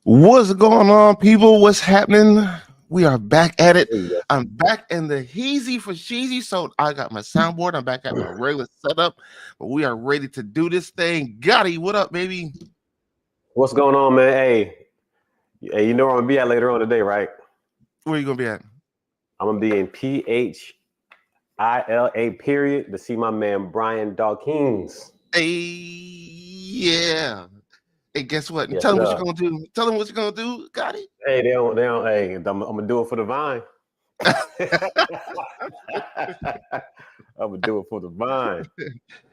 What's going on, people? What's happening? We are back at it. There you I'm back in the heezy for cheesy. So I got my soundboard. I'm back at my regular setup. But we are ready to do this thing. Gotti, what up, baby? What's going on, man? Hey, you know where I'm gonna be at later on today, right? Where you gonna be at? I'm gonna be in PHILA period to see my man Brian Dawkins. Hey, yeah. Hey, guess what? Yes, Tell him what sir. you're gonna do. Tell him what you're gonna do, Gotti. Hey, they don't. Hey, I'm gonna do it for the vine. I'm gonna do it for the vine.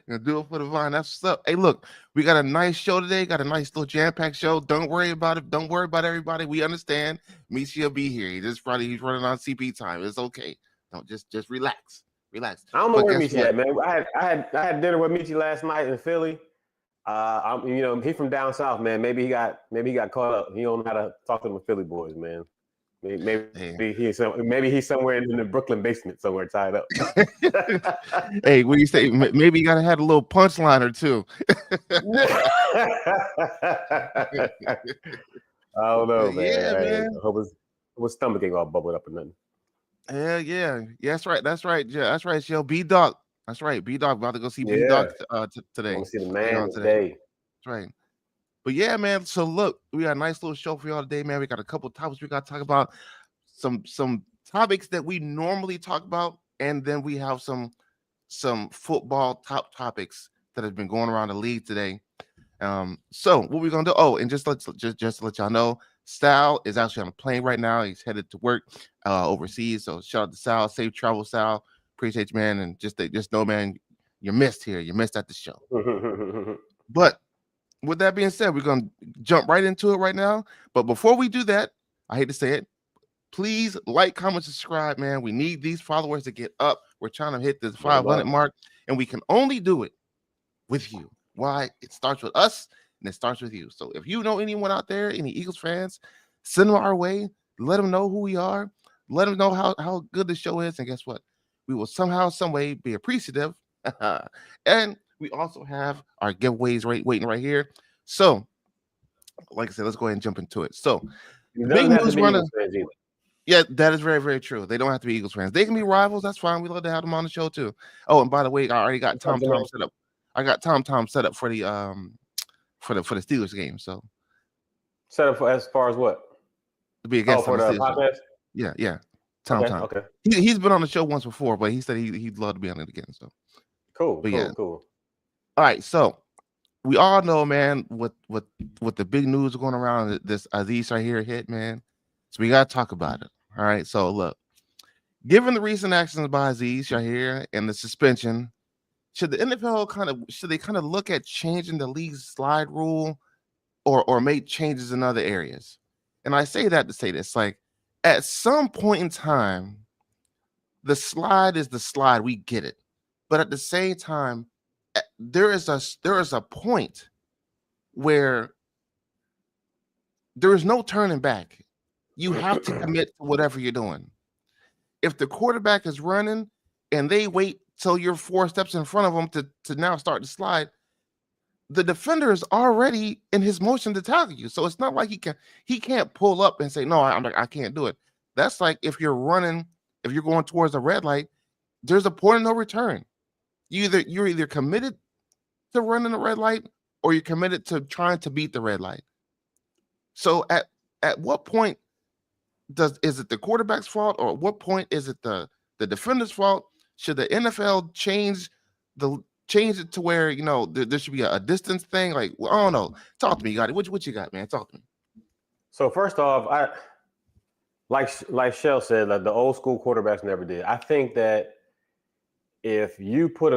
Gonna do it for the vine. That's what's up. Hey, look, we got a nice show today. Got a nice little jam-packed show. Don't worry about it. Don't worry about everybody. We understand. Michi will be here. He's running on CP time. It's okay. Don't just relax. Relax. I don't know But where guess Michi what? at, man. I had dinner with Michi last night in Philly. He from down south, man. Maybe he got caught up. He don't know how to talk to the Philly boys, man. Maybe he's somewhere in the Brooklyn basement somewhere tied up. Hey, what do you say? Maybe you gotta have a little punchline or two. I don't know, man. Yeah, man. I hope his stomach ain't all bubbled up or nothing. Yeah. That's right. Yeah, that's right. Yo, B Dog. That's right. B Dog about to go see B Dog today. I want to see the man today. That's right. But yeah, man. So look, we got a nice little show for y'all today, man. We got a couple of topics we got to talk about. Some topics that we normally talk about, and then we have some football top topics that have been going around the league today. So what we're gonna do? Oh, and just to let y'all know, Sal is actually on a plane right now. He's headed to work overseas. So shout out to Sal. Safe travel, Sal. Appreciate you, man. And just know, man, you're missed here. You're missed at the show. But with that being said, we're gonna jump right into it right now. But before we do that, I hate to say it, please like, comment, subscribe, man. We need these followers to get up. We're trying to hit this 500 mark, and we can only do it with you. Why? It starts with us, and it starts with you. So if you know anyone out there, any Eagles fans, send them our way. Let them know who we are. Let them know how good the show is. And guess what? We will somehow, some way be appreciative. And we also have our giveaways waiting right here. So, like I said, let's go ahead and jump into it. So, the big news runner. Yeah, that is very, very true. They don't have to be Eagles fans. They can be rivals. That's fine. We love to have them on the show too. Oh, and by the way, I already got Tom set up. I got Tom set up for the Steelers game. So set up for as far as what? To be against for the podcast. Yeah. Tom. Okay. He's been on the show once before, but he said he'd love to be on it again. So cool. All right, so we all know, man, what the big news going around this Aziz right here hit, man. So we gotta talk about it. All right. So look, given the recent actions by Aziz Shahir and the suspension, should the NFL kind of look at changing the league's slide rule or make changes in other areas? And I say that to say this, like at some point in time, the slide is the slide. We get it. But at the same time, there is a point where there is no turning back. You have to commit to whatever you're doing. If the quarterback is running and they wait till you're 4 steps in front of them to now start to slide, the defender is already in his motion to tackle you. So it's not like he can't pull up and say, no, I can't do it. That's like if you're running, if you're going towards a red light, there's a point of no return. You're either committed to running the red light or you're committed to trying to beat the red light. So at what point is it the quarterback's fault, or at what point is it the defender's fault? Should the NFL change it to where there should be a distance thing? Like, well, I don't know. Talk to me, you got it. What you got, man? Talk to me. So first off, I like Shell said, like the old school quarterbacks never did. I think that if you put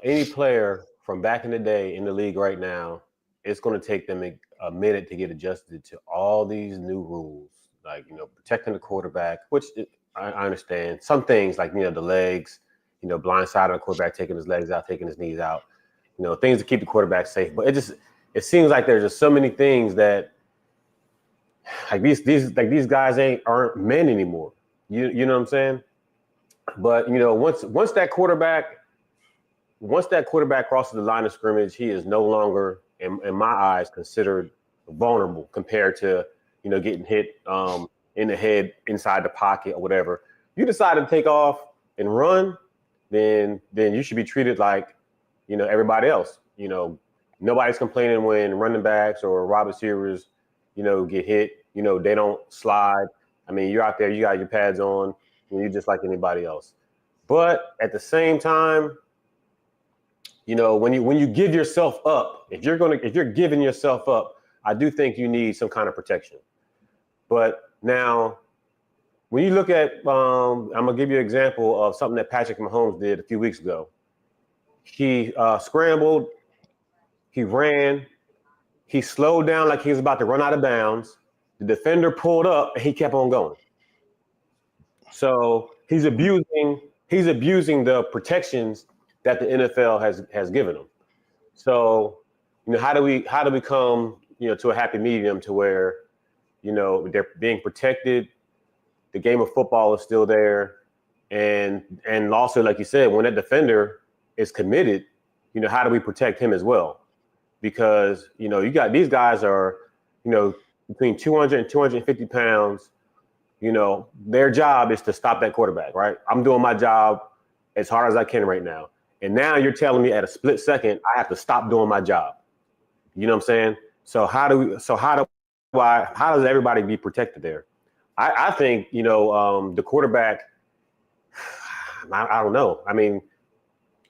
any player from back in the day in the league right now, it's going to take them a minute to get adjusted to all these new rules, like protecting the quarterback, which I understand. Some things like the legs, blindsiding the quarterback, taking his legs out, taking his knees out, things to keep the quarterback safe. But it seems like there's just so many things that like these guys aren't men anymore. You know what I'm saying? But once that quarterback crosses the line of scrimmage, he is no longer, in my eyes, considered vulnerable compared to getting hit in the head, inside the pocket or whatever, you decide to take off and run, then you should be treated like, everybody else. Nobody's complaining when running backs or wide receivers, get hit. They don't slide. I mean, you're out there, you got your pads on, and you're just like anybody else. But at the same time, when you give yourself up, if you're giving yourself up, I do think you need some kind of protection. But now, when you look at, I'm gonna give you an example of something that Patrick Mahomes did a few weeks ago. He scrambled, he ran, he slowed down like he was about to run out of bounds. The defender pulled up, and he kept on going. So he's abusing the protections that the NFL has given him. So, how do we come, to a happy medium to where, they're being protected, the game of football is still there, and also, like you said, when that defender is committed, how do we protect him as well? Because, you got these guys are, between 200 and 250 pounds. Their job is to stop that quarterback, right? I'm doing my job as hard as I can right now. And now you're telling me at a split second, I have to stop doing my job. You know what I'm saying? So how does everybody be protected there? I think, the quarterback, I don't know. I mean,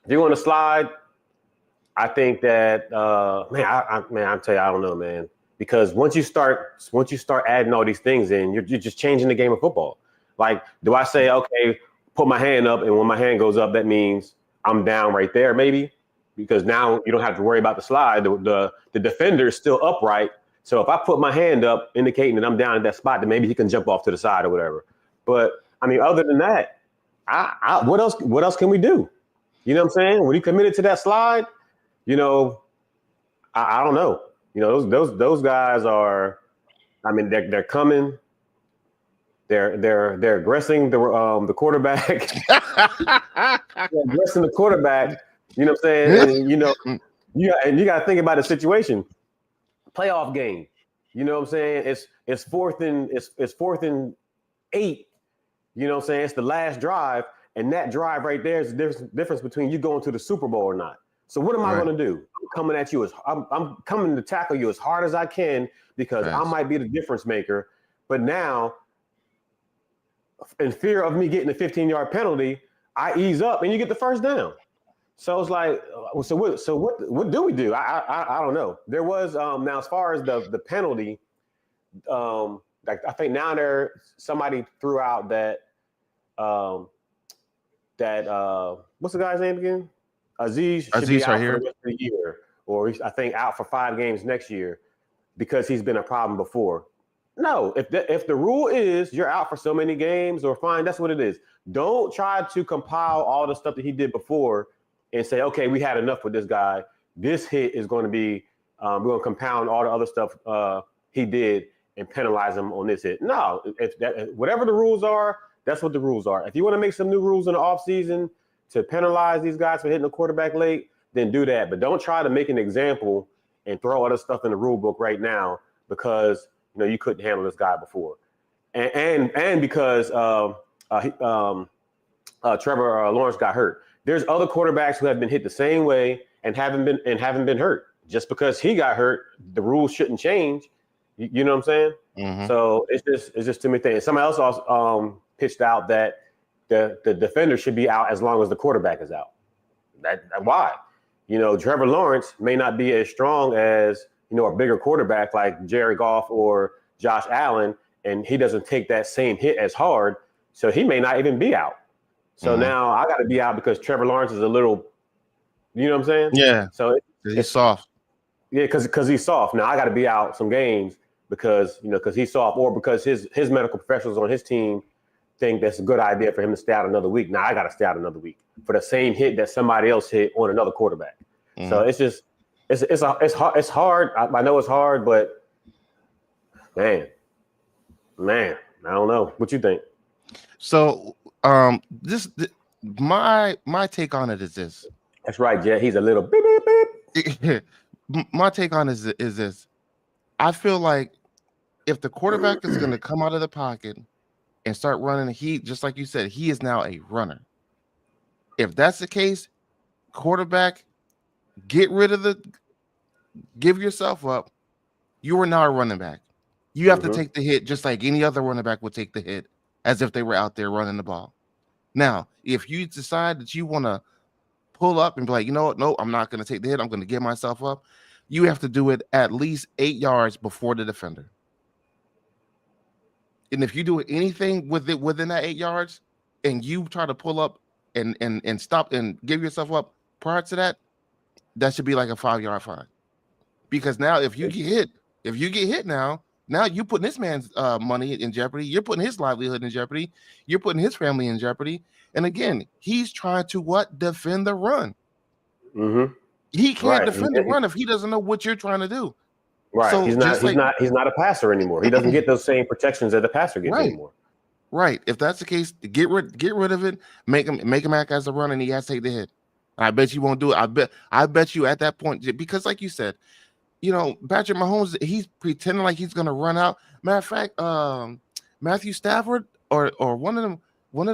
if you're going to slide, I think that, I'm tell you, I don't know, man. Because once you start adding all these things in, you're just changing the game of football. Like, do I say, okay, put my hand up, and when my hand goes up, that means I'm down right there, maybe? Because now you don't have to worry about the slide. The defender is still upright. So if I put my hand up, indicating that I'm down at that spot, then maybe he can jump off to the side or whatever. But I mean, other than that, what else can we do? You know what I'm saying? When he committed to that slide, I don't know. Those guys are, I mean, they're coming. They're aggressing the quarterback. They're aggressing the quarterback. You know what I'm saying? And, you got to think about the situation. Playoff game. You know what I'm saying? It's fourth and 8. You know what I'm saying? It's the last drive, and that drive right there is the difference between you going to the Super Bowl or not. So what am I going to do? I'm coming to tackle you as hard as I can because I might be the difference maker. But now, in fear of me getting a 15-yard penalty, I ease up and you get the first down. So it's like, what do we do? I don't know. There was now as far as the penalty, like I think now somebody threw out that what's the guy's name again? Aziz should be out for the rest of the year, or I think out for 5 games next year because he's been a problem before. No, if the rule is you're out for so many games or fine, that's what it is. Don't try to compile all the stuff that he did before and say, okay, we had enough with this guy. This hit is going to be, we're going to compound all the other stuff he did and penalize him on this hit. No, whatever the rules are, that's what the rules are. If you want to make some new rules in the offseason to penalize these guys for hitting the quarterback late, then do that. But don't try to make an example and throw other stuff in the rule book right now because you couldn't handle this guy before, and because Trevor Lawrence got hurt. There's other quarterbacks who have been hit the same way and haven't been hurt. Just because he got hurt, the rules shouldn't change. You know what I'm saying? Mm-hmm. So it's just too many things. Somebody else also pitched out that the defender should be out as long as the quarterback is out. Why? Trevor Lawrence may not be as strong as a bigger quarterback like Jared Goff or Josh Allen, and he doesn't take that same hit as hard, so he may not even be out. So now I got to be out because Trevor Lawrence is a little, you know what I'm saying? Yeah. So he's soft. Yeah, because he's soft. Now I got to be out some games because he's soft, or because his medical professionals on his team think that's a good idea for him to stay out another week. Now I got to stay out another week for the same hit that somebody else hit on another quarterback. So it's just it's hard. I know it's hard, but man, I don't know. What you think? So my take on it is this. That's right, Jet. He's a little beep, beep, beep. My take on it is this. I feel like if the quarterback is going to come out of the pocket and start running, he, just like you said, he is now a runner. If that's the case, quarterback, give yourself up. You are now a running back. You have to take the hit just like any other running back would take the hit, as if they were out there running the ball. Now, if you decide that you want to pull up and be like, you know what, no, I'm not going to take the hit, I'm going to give myself up, you have to do it at least 8 yards before the defender. And if you do anything within that 8 yards, and you try to pull up and stop and give yourself up prior to that, that should be like a 5-yard fine. Because now if you get hit now you're putting this man's money in jeopardy. You're putting his livelihood in jeopardy. You're putting his family in jeopardy. And again, he's trying to what? Defend the run. He can't defend the run if he doesn't know what you're trying to do. Right. So he's not a passer anymore. He doesn't get those same protections that the passer gets anymore. Right. If that's the case, get rid of it. Make him act as a runner, and he has to take the hit. I bet you won't do it. I bet you at that point, because like you said, you know, Patrick Mahomes, he's pretending like he's gonna run out. Matter of fact, Matthew Stafford or one of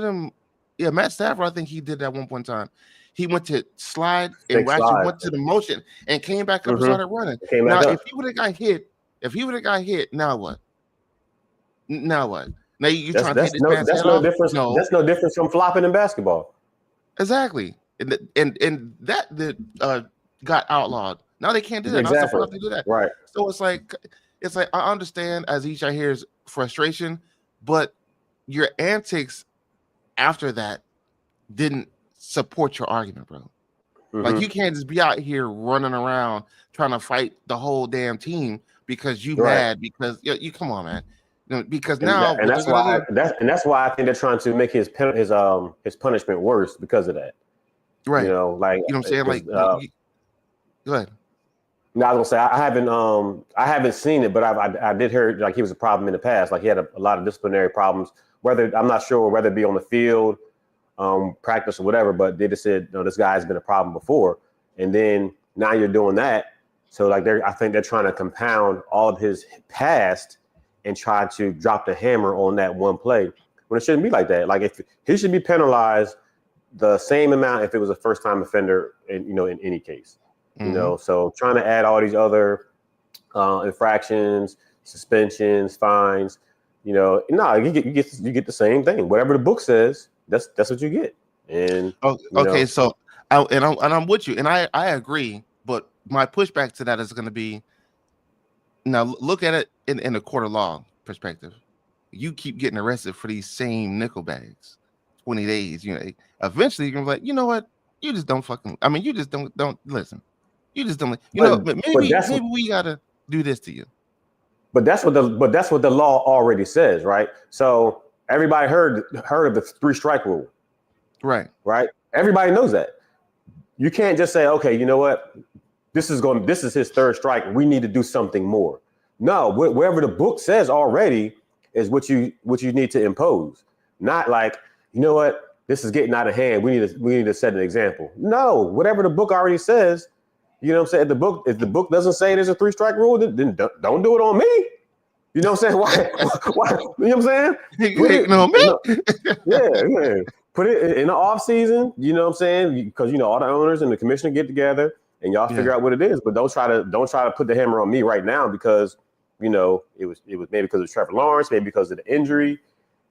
them, yeah, Matt Stafford, I think he did that at one point in time. He went to slide and actually went to the motion and came back up and started running. Now, if he would have got hit, now what? Now you trying to hit this man's head off? No, that's no difference from flopping in basketball. Exactly, and that got outlawed. Now they can't do that. Exactly. Not to do that. Right. So it's like I understand as each I hear's frustration, but your antics after that didn't support your argument, bro. Like you can't just be out here running around trying to fight the whole damn team because you mad because you come on, man. Because now that's why I think they're trying to make his punishment worse because of that. Right. You know, like you know what I'm saying? Like go ahead. No, I was gonna say I haven't seen it, but I did hear like he was a problem in the past. Like he had a lot of disciplinary problems. Whether I'm not sure whether it be on the field, practice or whatever, but they just said, this guy has been a problem before. And then now you're doing that. So like I think they're trying to compound all of his past and try to drop the hammer on that one play when it shouldn't be like that. Like if he should be penalized the same amount if it was a first time offender in any case. So trying to add all these other infractions, suspensions, fines, you get the same thing. Whatever the book says, that's what you get. And okay, so I'm with you, and I agree. But my pushback to that is going to be, now look at it in a court of law perspective. You keep getting arrested for these same nickel bags, 20 days. Eventually you're gonna be like, you know what? You just don't fucking. I mean, you just don't listen. You just don't. Maybe we gotta do this to you. But that's what the law already says, right? So everybody heard of the 3-strike rule, right? Everybody knows that. You can't just say, okay, you know what? This is his 3rd strike. We need to do something more. No, wherever the book says already is what you need to impose. Not like, you know what? This is getting out of hand. We need to set an example. No, whatever the book already says. You know what I'm saying? If the book doesn't say there's a 3-strike rule, then don't do it on me. You know what I'm saying? Why? You know what I'm saying? You ain't on me. Yeah. Put it in the off season. You know what I'm saying? Because all the owners and the commissioner get together and y'all figure out what it is. But don't try to put the hammer on me right now because it was maybe because of Trevor Lawrence, maybe because of the injury.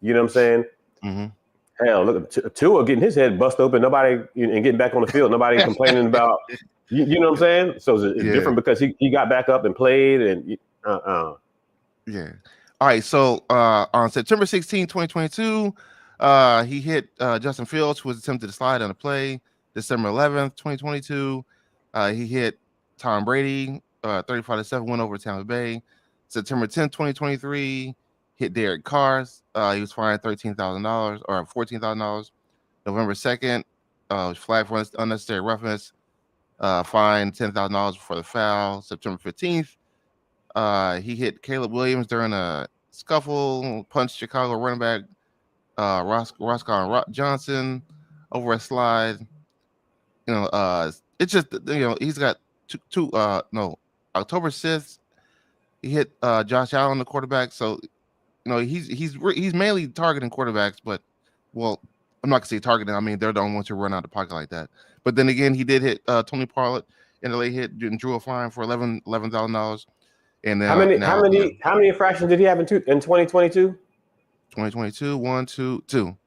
You know what I'm saying? Mm-hmm. Hell, look, Tua getting his head bust open. Nobody and getting back on the field. Nobody complaining about. You know what I'm saying? So it's different because he got back up and played and Yeah. All right. So on September 16, 2022, he hit Justin Fields, who was attempted to slide on a play. December 11th, 2022, he hit Tom Brady, 35-7 win over Tampa Bay. September 10th, 2023, hit Derek Carr. He was fined $13,000 or $14,000. November 2nd, was flagged for unnecessary roughness. Fined $10,000 for the foul. September 15th, he hit Caleb Williams during a scuffle, punched Chicago running back Roscoe Johnson over a slide. It's just he's got October 6th, He hit Josh Allen, the quarterback. So he's mainly targeting quarterbacks, but well, I'm not gonna say targeting. I mean, they're the only ones who run out of the pocket like that. But then again, he did hit Tony Pollard in the late hit and drew a fine for $11,000. And now how many infractions did he have in 2022? 2022, 1, 2, 2.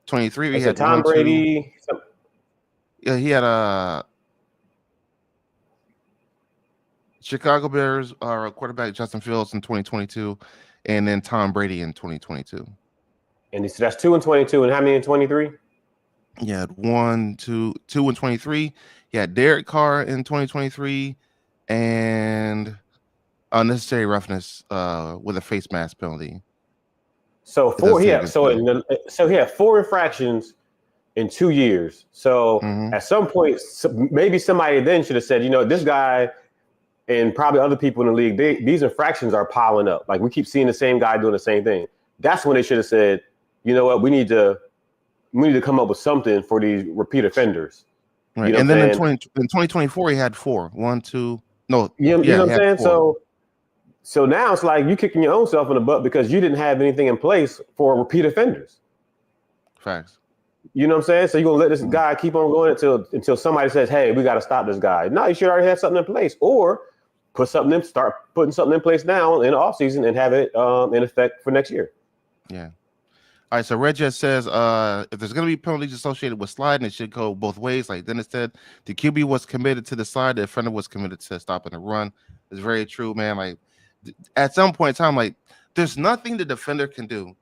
23, we It's had Tom 1, 2. Brady. Yeah, he had a Chicago Bears quarterback Justin Fields in 2022, and then Tom Brady in 2022. And so that's 2 and 22, and how many in 23? Yeah, 1, 2 and 23. He had Derek Carr in 2023, and unnecessary roughness with a face mask penalty. So he had 4 infractions in 2 years. So at some point, maybe somebody then should have said, this guy and probably other people in the league, these infractions are piling up. Like we keep seeing the same guy doing the same thing. That's when they should have said, you know what, we need to come up with something for these repeat offenders. Right. And then in 2024, he had 4. 1, 2. No. You know what I'm saying? So now it's like you kicking your own self in the butt because you didn't have anything in place for repeat offenders. Facts. You know what I'm saying? So you're going to let this guy keep on going until somebody says, hey, we got to stop this guy. No, you should already have something in place, or start putting something in place now in the offseason and have it in effect for next year. Yeah. All right, so Red Jet says if there's going to be penalties associated with sliding, it should go both ways. Like Dennis said, the QB was committed to the slide, the defender was committed to stopping the run. It's very true, man. Like at some point in time, like there's nothing the defender can do.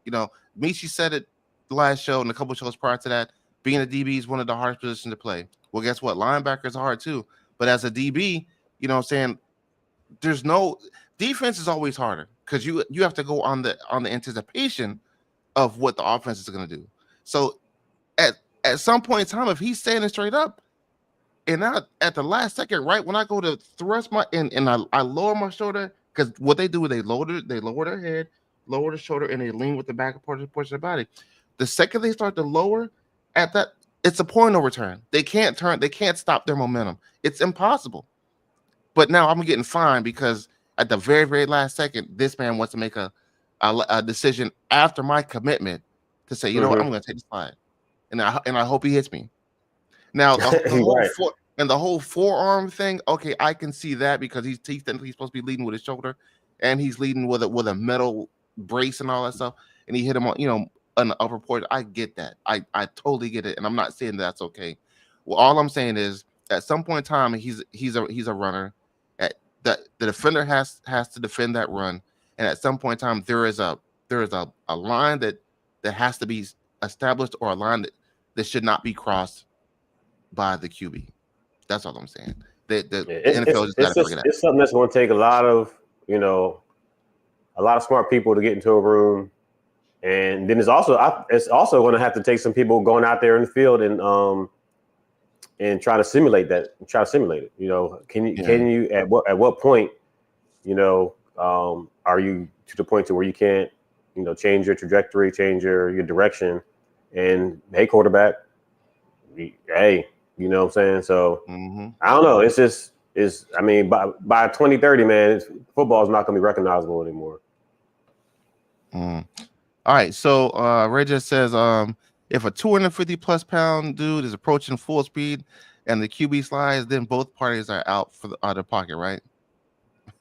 Michi said it the last show and a couple shows prior to that. Being a DB is one of the hardest positions to play. Well, guess what? Linebackers are hard too. But as a DB, you know what I'm saying, there's no defense is always harder because you have to go on the anticipation of what the offense is going to do. So at some point in time, if he's standing straight up and not at the last second, right when I go to thrust my and I lower my shoulder, because what they do is they lower their head, lower the shoulder, and they lean with the back portion of the body. The second they start to lower at that, it's a point of return. They can't stop their momentum. It's impossible. But now I'm getting fined because at the very, very last second, this man wants to make a decision after my commitment to say, you know what, I'm going to take the slide, and I hope he hits me. Now the whole forearm thing, okay, I can see that because he's technically supposed to be leading with his shoulder, and he's leading with a metal brace and all that stuff, and he hit him on the upper portion. I get that. I totally get it, and I'm not saying that's okay. Well, all I'm saying is at some point in time, he's a runner. The defender has to defend that run, and at some point in time, there is a line that has to be established, or a line that should not be crossed by the QB. That's all I'm saying. The NFL just got to figure that. It's something that's going to take a lot of smart people to get into a room, and then it's also going to have to take some people going out there in the field and try to simulate that. Try to simulate it. Can you at what point are you to the point to where you can't change your trajectory, change your direction, and hey, quarterback, hey. You know what I'm saying? So I don't know. By 2030, man, football is not going to be recognizable anymore. All right. So Ray just says, if a 250 plus pound dude is approaching full speed and the QB slides, then both parties are out of the pocket, right?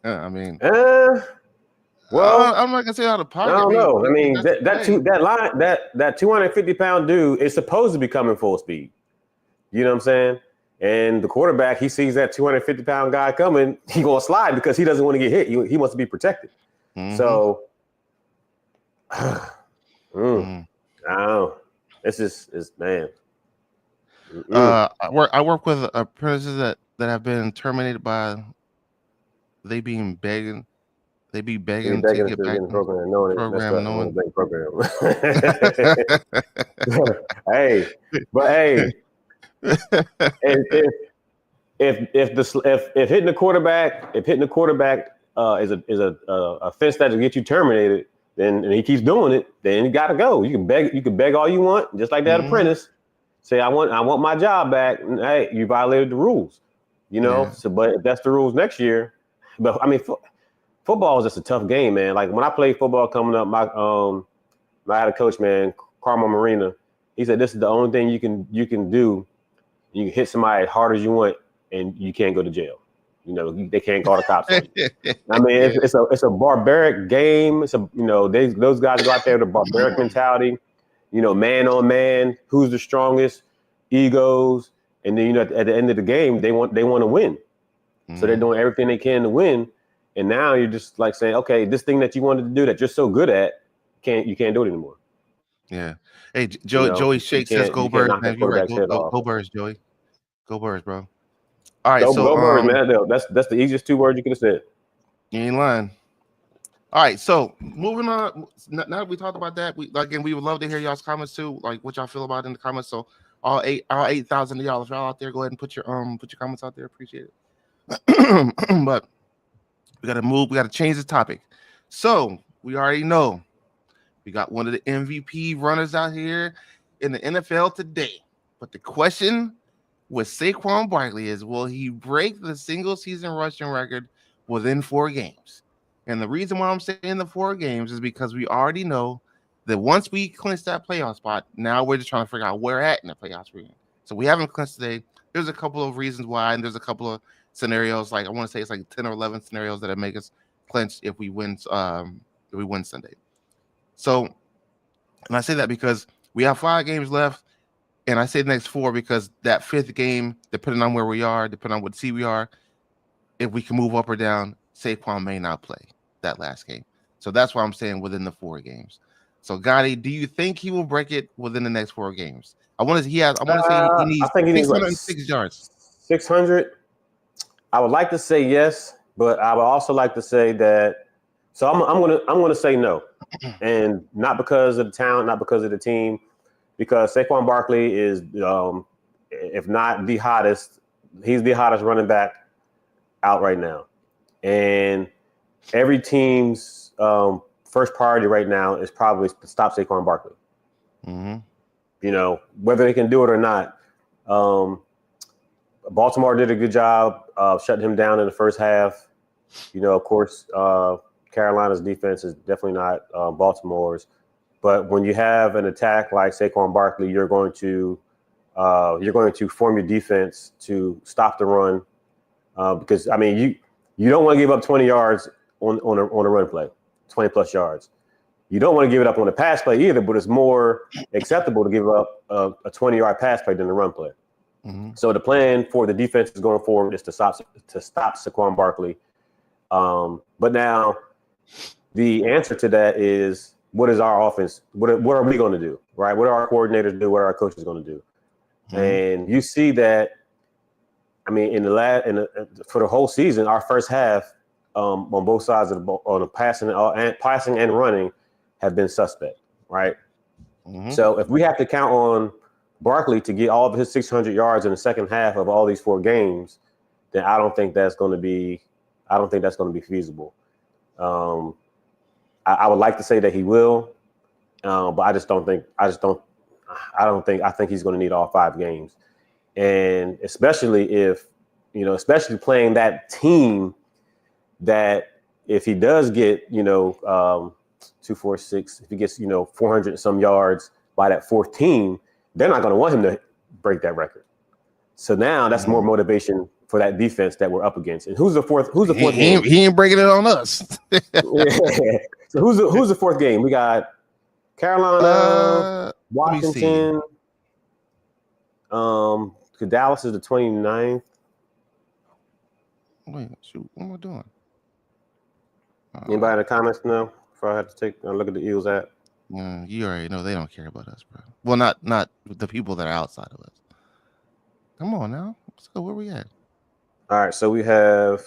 I mean, well, I'm not gonna say out of pocket. I don't know. I mean, that 250 pound dude is supposed to be coming full speed. You know what I'm saying? And the quarterback, he sees that 250 pound guy coming, he gonna slide because he doesn't want to get hit. He wants to be protected. So, I don't know. It's man. I work with apprentices that have been terminated by they be begging to get back in the program. Hey, but hey. if hitting the quarterback is a offense that will get you terminated, then and he keeps doing it, then you got to go. You can beg all you want, just like that apprentice. Say I want my job back. And, hey, you violated the rules, So, but if that's the rules next year, but I mean, football is just a tough game, man. Like when I played football coming up, I had a coach, man, Carmel Marina. He said this is the only thing you can do. You can hit somebody as hard as you want, and you can't go to jail. You know, they can't call the cops on you. I mean, it's a barbaric game. It's those guys go out there with a barbaric mentality. You know, man on man, who's the strongest, egos, and then at the end of the game, they want to win. So they're doing everything they can to win. And now you're just like saying, okay, this thing that you wanted to do that you're so good at, you can't do it anymore. Yeah. Hey, Joey Shake says, "Go Birds, man." You're right. Go Birds, Joey. Go Birds, bro. All right, go Birds, man. That's the easiest 2 words you could have said. You ain't lying. All right, so moving on. Now that we talked about that, we would love to hear y'all's comments too, like what y'all feel about it in the comments. So all 8,000 of y'all, if y'all out there, go ahead and put your comments out there. Appreciate it. But we got to move. We got to change the topic. So we already know we got one of the MVP runners out here in the NFL today. But the question with Saquon Barkley is, will he break the single season rushing record within 4 games? And the reason why I'm saying the 4 games is because we already know that once we clinch that playoff spot, now we're just trying to figure out where at in the playoffs we're in. So we haven't clinched today. There's a couple of reasons why, and there's a couple of scenarios. Like I want to say it's like 10 or 11 scenarios that make us clinch if we win Sunday. So, and I say that because we have 5 games left, and I say the next 4 because that 5th game, depending on where we are, depending on what seed we are, if we can move up or down, Saquon may not play that last game. So that's why I'm saying within the 4 games. So, Gotti, do you think he will break it within the next 4 games? I want to say he needs 606 yards. 600. I would like to say yes, but I would also like to say that. So I'm gonna say no, and not because of the talent, not because of the team, because Saquon Barkley is, if not the hottest, he's the hottest running back out right now, and every team's first priority right now is probably to stop Saquon Barkley. Mm-hmm. You know, whether they can do it or not. Baltimore did a good job shutting him down in the first half. You know, of course, Carolina's defense is definitely not Baltimore's. But when you have an attack like Saquon Barkley, you're going to form your defense to stop the run, because I mean you don't want to give up 20 yards on a run play, 20 plus yards. You don't want to give it up on a pass play either, but it's more acceptable to give up a 20-yard pass play than a run play. Mm-hmm. So the plan for the defense is going forward is to stop Saquon Barkley. But now the answer to that is, what is our offense? What are we going to do? Right? What are our coordinators do? What are our coaches going to do? Mm-hmm. And you see that. I mean, for the whole season, our first half on both sides of the ball, on the passing and running, have been suspect. Right? Mm-hmm. So if we have to count on Barkley to get all of his 600 yards in the second half of all these 4 games, then I don't think that's going to be feasible. I would like to say that he will, but I think he's going to need all 5 games. And especially especially playing that team that if he does get, 246, if he gets, 400 and some yards by that 4th team, they're not going to want him to break that record. So now that's more motivation for that defense that we're up against. And who's the fourth game? He ain't breaking it on us. Yeah. So who's the 4th game? We got Carolina, Washington. Dallas is the 29th. Wait, shoot, what am I doing? Anybody in the comments know? Before I have to take a look at the Eagles app. You already know they don't care about us, bro. Well, not the people that are outside of us. Come on now, let's go. Where we at? All right, so we got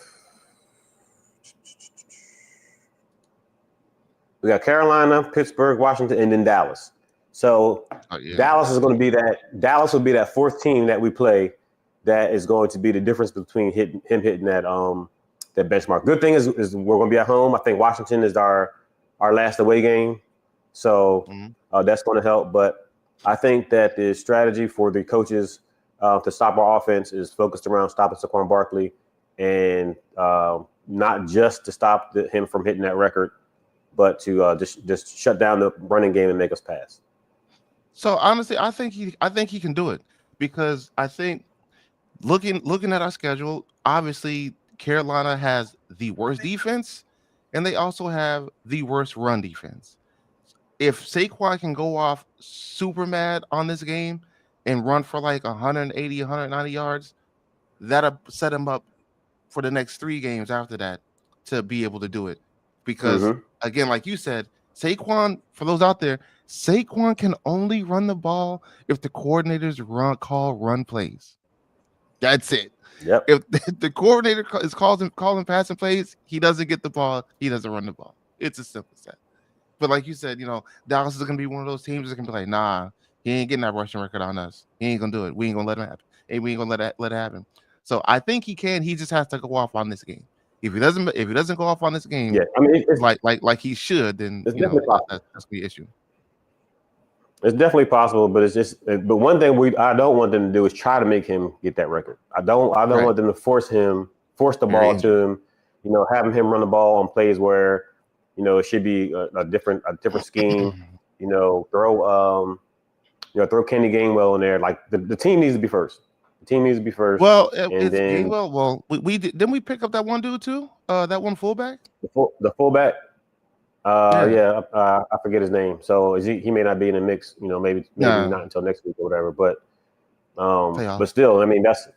Carolina, Pittsburgh, Washington, and then Dallas. So Dallas is going to be that. Dallas will be that 4th team that we play. That is going to be the difference between him hitting that benchmark. Good thing is we're going to be at home. I think Washington is our last away game, so that's going to help. But I think that the strategy for the coaches to stop our offense is focused around stopping Saquon Barkley and not just to stop him from hitting that record, but to just shut down the running game and make us pass. So honestly, I think he can do it because I think looking at our schedule, obviously Carolina has the worst defense, and they also have the worst run defense. If Saquon can go off super mad on this game and run for like 180, 190 yards, that'll set him up for the next 3 games after that to be able to do it. Because again, like you said, Saquon, for those out there, Saquon can only run the ball if the coordinators call run plays. That's it. Yep. If the coordinator is calling passing plays, he doesn't get the ball. He doesn't run the ball. It's as simple as that. But like you said, Dallas is gonna be one of those teams that's gonna be like, nah, he ain't getting that rushing record on us. He ain't gonna do it. We ain't gonna let him happen. And we ain't gonna let it happen. So I think he can. He just has to go off on this game. If he doesn't go off on this game, I mean, it's like he should, then it's definitely possible. That's the issue. It's definitely possible, but it's just. But one thing I don't want them to do is try to make him get that record. I don't want them to force the ball to him. Having him run the ball on plays where, it should be a different scheme. Throw Kenny Gainwell in there. Like the team needs to be first. The teim needs to be first. Well, Gainwell. Well, didn't we pick up that one dude too? That one fullback. The fullback. I forget his name. So he may not be in the mix. Maybe not until next week or whatever. But still, I mean, that's.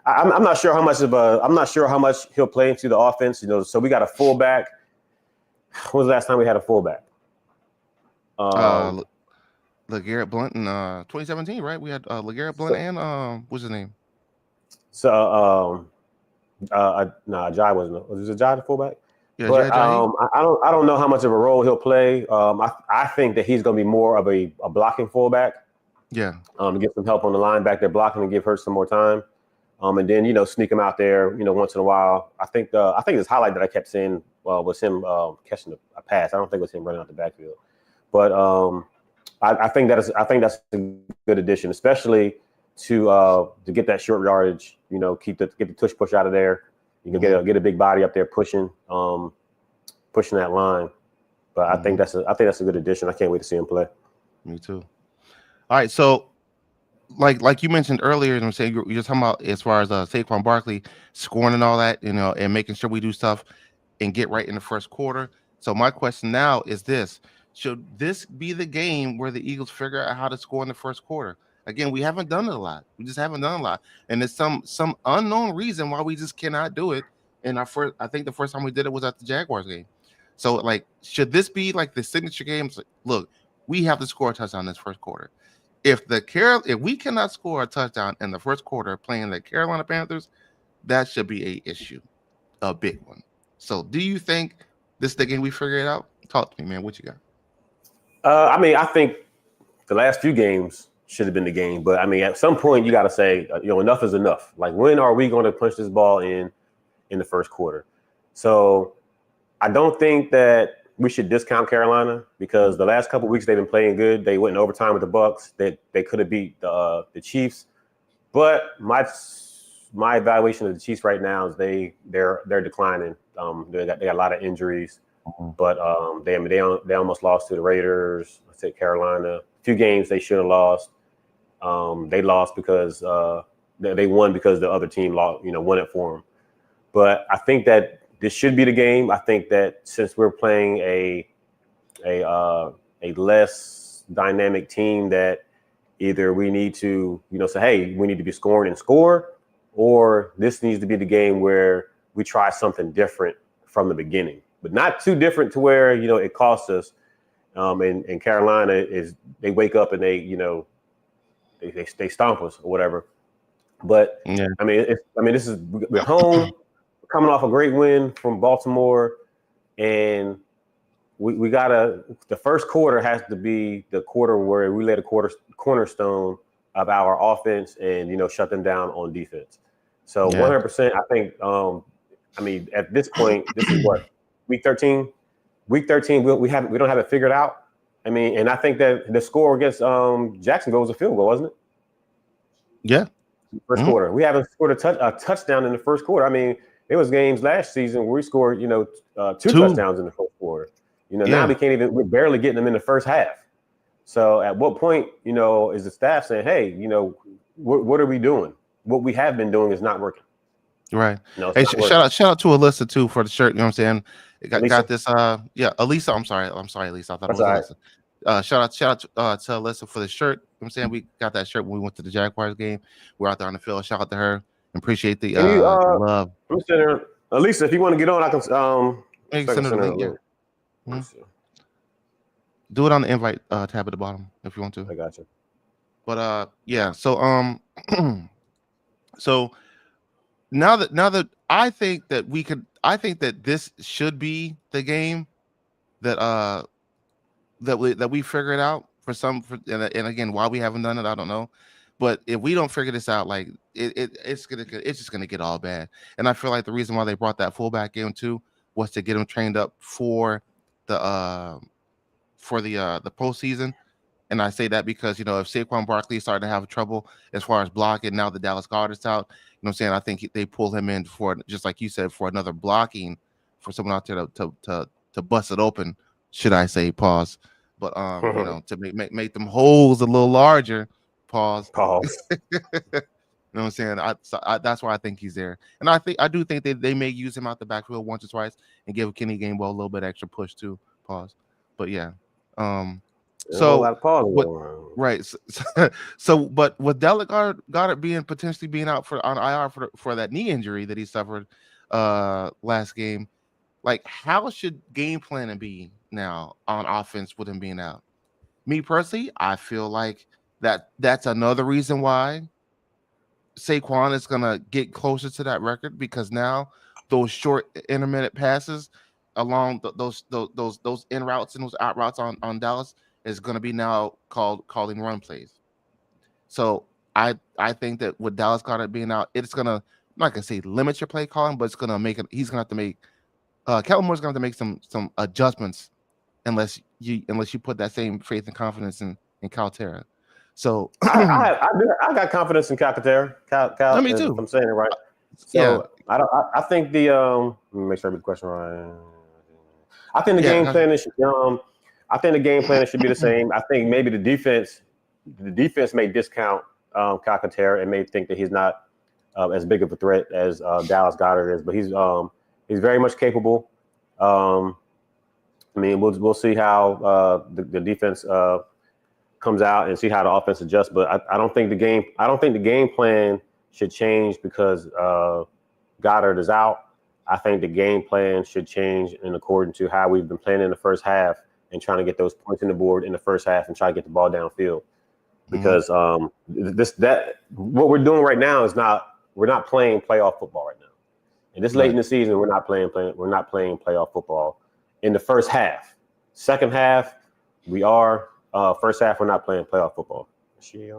I'm not sure how much I'm not sure how much he'll play into the offense. So we got a fullback. When was the last time we had a fullback? LeGarrette Blount in 2017, right? We had LeGarrette Blount and what's his name? So Jai wasn't. Was it Jai the fullback? Yeah, but I don't know how much of a role he'll play. I think that he's going to be more of a blocking fullback. Yeah. To get some help on the line back there blocking and give Hurts some more time. And then sneak him out there once in a while. I think this highlight that I kept seeing was him catching a pass. I don't think it was him running out the backfield. But I think that's a good addition, especially to get that short yardage. Get the tush push out of there. You can get a big body up there pushing that line. But I think that's a good addition. I can't wait to see him play. Me too. All right, so like you mentioned earlier, I'm saying you're talking about as far as Saquon Barkley scoring and all that, and making sure we do stuff and get right in the first quarter. So my question now is this: should this be the game where the Eagles figure out how to score in the first quarter? Again, we haven't done it a lot. We just haven't done a lot, and there's some unknown reason why we just cannot do it. And I think the first time we did it was at the Jaguars game. So, should this be like the signature games? Look, we have to score a touchdown in this first quarter. If we cannot score a touchdown in the first quarter playing the Carolina Panthers, that should be a issue, a big one. So, do you think this is the game we figure it out? Talk to me, man. What you got? I think the last few games should have been the game, but I mean, at some point you got to say, enough is enough. Like, when are we going to punch this ball in the first quarter? So, I don't think that we should discount Carolina because the last couple of weeks they've been playing good. They went in overtime with the Bucs. They could have beat the Chiefs, but my evaluation of the Chiefs right now is they're declining. They got a lot of injuries, but they almost lost to the Raiders. I said Carolina. A few games they should have lost. They lost because they won because the other team lost. Won it for them. But I think that this should be the game. I think that since we're playing a less dynamic team, that either we need to, say, hey, we need to be scoring and score, or this needs to be the game where we try something different from the beginning, but not too different to where, it costs us. And Carolina they wake up and they stomp us or whatever. But yeah. I mean, we're home. Coming off a great win from Baltimore, and we gotta. The first quarter has to be the quarter where we lay the cornerstone of our offense and shut them down on defense. So 100%, I think. I mean, at this point, this is what week 13. Week 13, we don't have it figured out. I mean, and I think that the score against Jacksonville was a field goal, wasn't it? Yeah. First quarter, we haven't scored a touchdown in the first quarter. I mean. There was games last season where we scored, two Two. touchdowns in the first quarter. Now Yeah. we're barely getting them in the first half. So at what point, is the staff saying, hey, what are we doing? What we have been doing is not working. Right. No, Hey, shout out to Alyssa too for the shirt. You know what I'm saying? Got this. Yeah, Elisa. I'm sorry, Elisa. I thought it was Alyssa. Shout out to Alyssa for the shirt. You know what I'm saying? We got that shirt when we went to the Jaguars game. We're out there on the field. Shout out to her. Appreciate the love. I'm sending her, Elisa, if you want to get on, I can Send her the link. Yeah. Do it on the invite tab at the bottom if you want to. I got you. But yeah. So so now that I think that this should be the game that we figure it out and again, why we haven't done it, I don't know. But if we don't figure this out, like it's just gonna get all bad. And I feel like the reason why they brought that fullback in too was to get him trained up for the postseason. And I say that because, if Saquon Barkley is starting to have trouble as far as blocking, now the Dallas Goedert's out, what I'm saying? I think they pull him in for, just like you said, for another blocking, for someone out there to bust it open, should I say, pause. But, to make them holes a little larger, pause. You know what I'm saying? That's why I think he's there. And I do think they may use him out the backfield once or twice and give Kenny Gainwell a little bit extra push too, pause. But yeah. But with Dallas Goedert potentially being out on IR for that knee injury that he suffered last game, like how should game planning be now on offense with him being out? Me personally, I feel like that's another reason why Saquon is gonna get closer to that record, because now those short intermittent passes along those in routes and those out routes on Dallas is going to be now calling run plays. So I think that with Dallas Goedert being out, it's going to, I'm not going to say limit your play calling, but it's going to make it, he's going to have to make, Kellen Moore's going to have to make some adjustments unless you put that same faith and confidence in Calcaterra. So I got confidence in Calcaterra. No, me too. If I'm saying it right. So yeah. I think let me make sure I get the question right. I think the game plan should be the same. I think maybe the defense may discount Calcaterra and may think that he's not as big of a threat as Dallas Goedert is, but he's very much capable. I mean, we'll see how the defense comes out and see how the offense adjusts. But I don't think the game plan should change because Goedert is out. I think the game plan should change in accordance to how we've been playing in the first half and trying to get those points in the board in the first half and try to get the ball downfield. Because what we're doing right now we're not playing playoff football right now. And this late in the season, we're not playing playoff football in the first half. Second half, we are. First half, we're not playing playoff football. Let's see.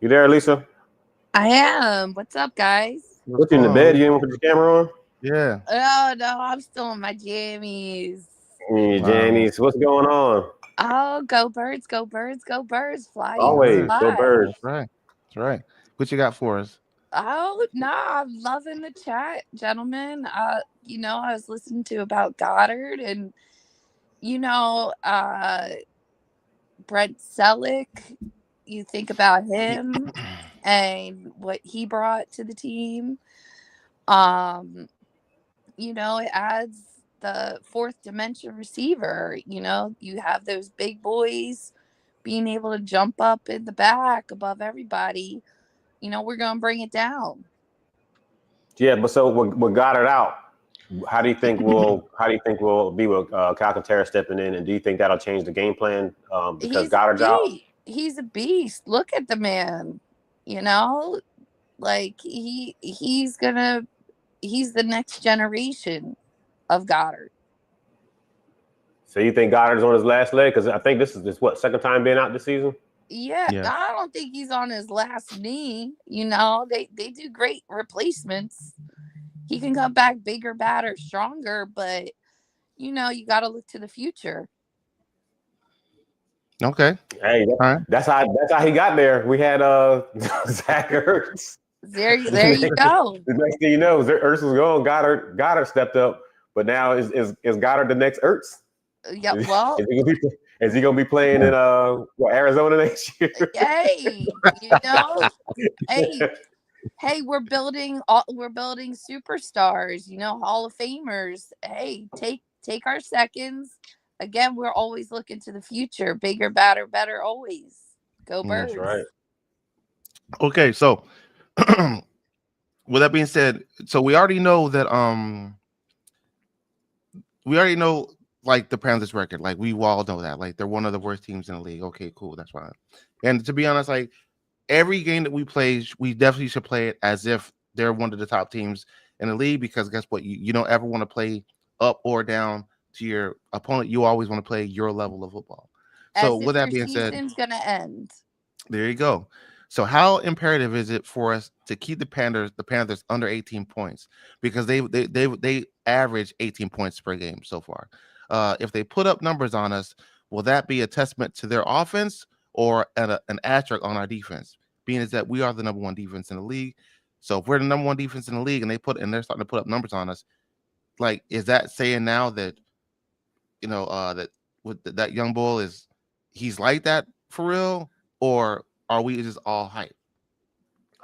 You there, Lisa? I am. What's up, guys? Put you in the bed. You didn't put your camera on? Yeah. Oh, no, I'm still in my jammies. Jammies. What's going on? Oh, go birds, go birds, go birds. Fly. Always. Go birds. That's right. What you got for us? Oh, no, I'm loving the chat, gentlemen. I was listening to about Goddard and, Brent Selleck. You think about him and what he brought to the team. It adds the fourth dimension receiver. You have those big boys being able to jump up in the back above everybody. We're going to bring it down. Yeah, but so with Goddard out, how do you think we'll be with Calcaterra stepping in, and do you think that'll change the game plan because Goddard's out? He's a beast. Look at the man. Like he's the next generation of Goddard. So you think Goddard's on his last leg? Because I think this is second time being out this season? Yeah, I don't think he's on his last knee. They do great replacements. He can come back bigger, badder, stronger, but you got to look to the future. Okay. Hey, that's how he got there. We had Zach Ertz. There you go. The next thing you know, Ertz was gone. Goddard stepped up, but now is Goddard the next Ertz? Yeah, well, is he gonna be playing in Arizona next year? hey, hey, we're building superstars, Hall of Famers. Hey, take our seconds. Again, we're always looking to the future. Bigger, badder, better always. Go Birds. That's right. Okay, so with that being said, so we already know that like the Panthers record. Like we all know that. Like they're one of the worst teams in the league. Okay, cool, that's fine. And to be honest, like every game that we play, we definitely should play it as if they're one of the top teams in the league, because guess what? You don't ever want to play up or down to your opponent. You always want to play your level of football. So with that being said, season's gonna end. There you go. So how imperative is it for us to keep the Panthers under 18 points? Because they average 18 points per game so far. If they put up numbers on us, will that be a testament to their offense or an asterisk on our defense? Being is that we are the number one defense in the league. So if we're the number one defense in the league and they're starting to put up numbers on us, like, is that saying now that that with that young bull he's like that for real, or are we just all hype?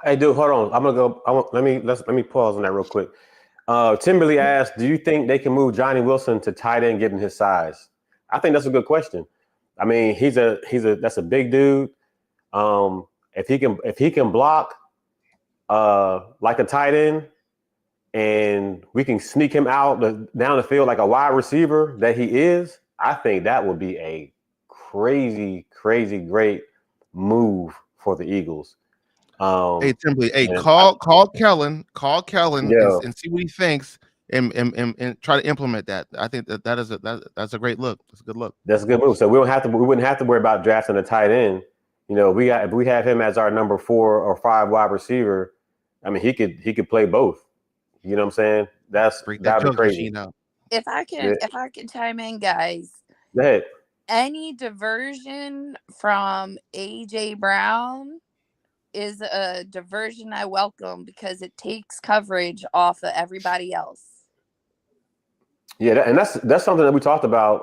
Hey, dude, hold on. I'm gonna go. Let me pause on that real quick. Timberly asked, "Do you think they can move Johnny Wilson to tight end given his size?" I think that's a good question. I mean, that's a big dude. If he can block like a tight end, and we can sneak him out down the field like a wide receiver that he is, I think that would be a crazy, crazy great move for the Eagles. Hey, Timberly, call Kellen and see what he thinks and try to implement that. I think that's a great look. That's a good look. That's a good move. So we wouldn't have to worry about drafting a tight end. If we have him as our number 4 or 5 wide receiver, I mean he could play both. You know what I'm saying? That'd be crazy. If I can chime in, guys. Go ahead. Any diversion from AJ Brown is a diversion I welcome, because it takes coverage off of everybody else. Yeah, and that's something that we talked about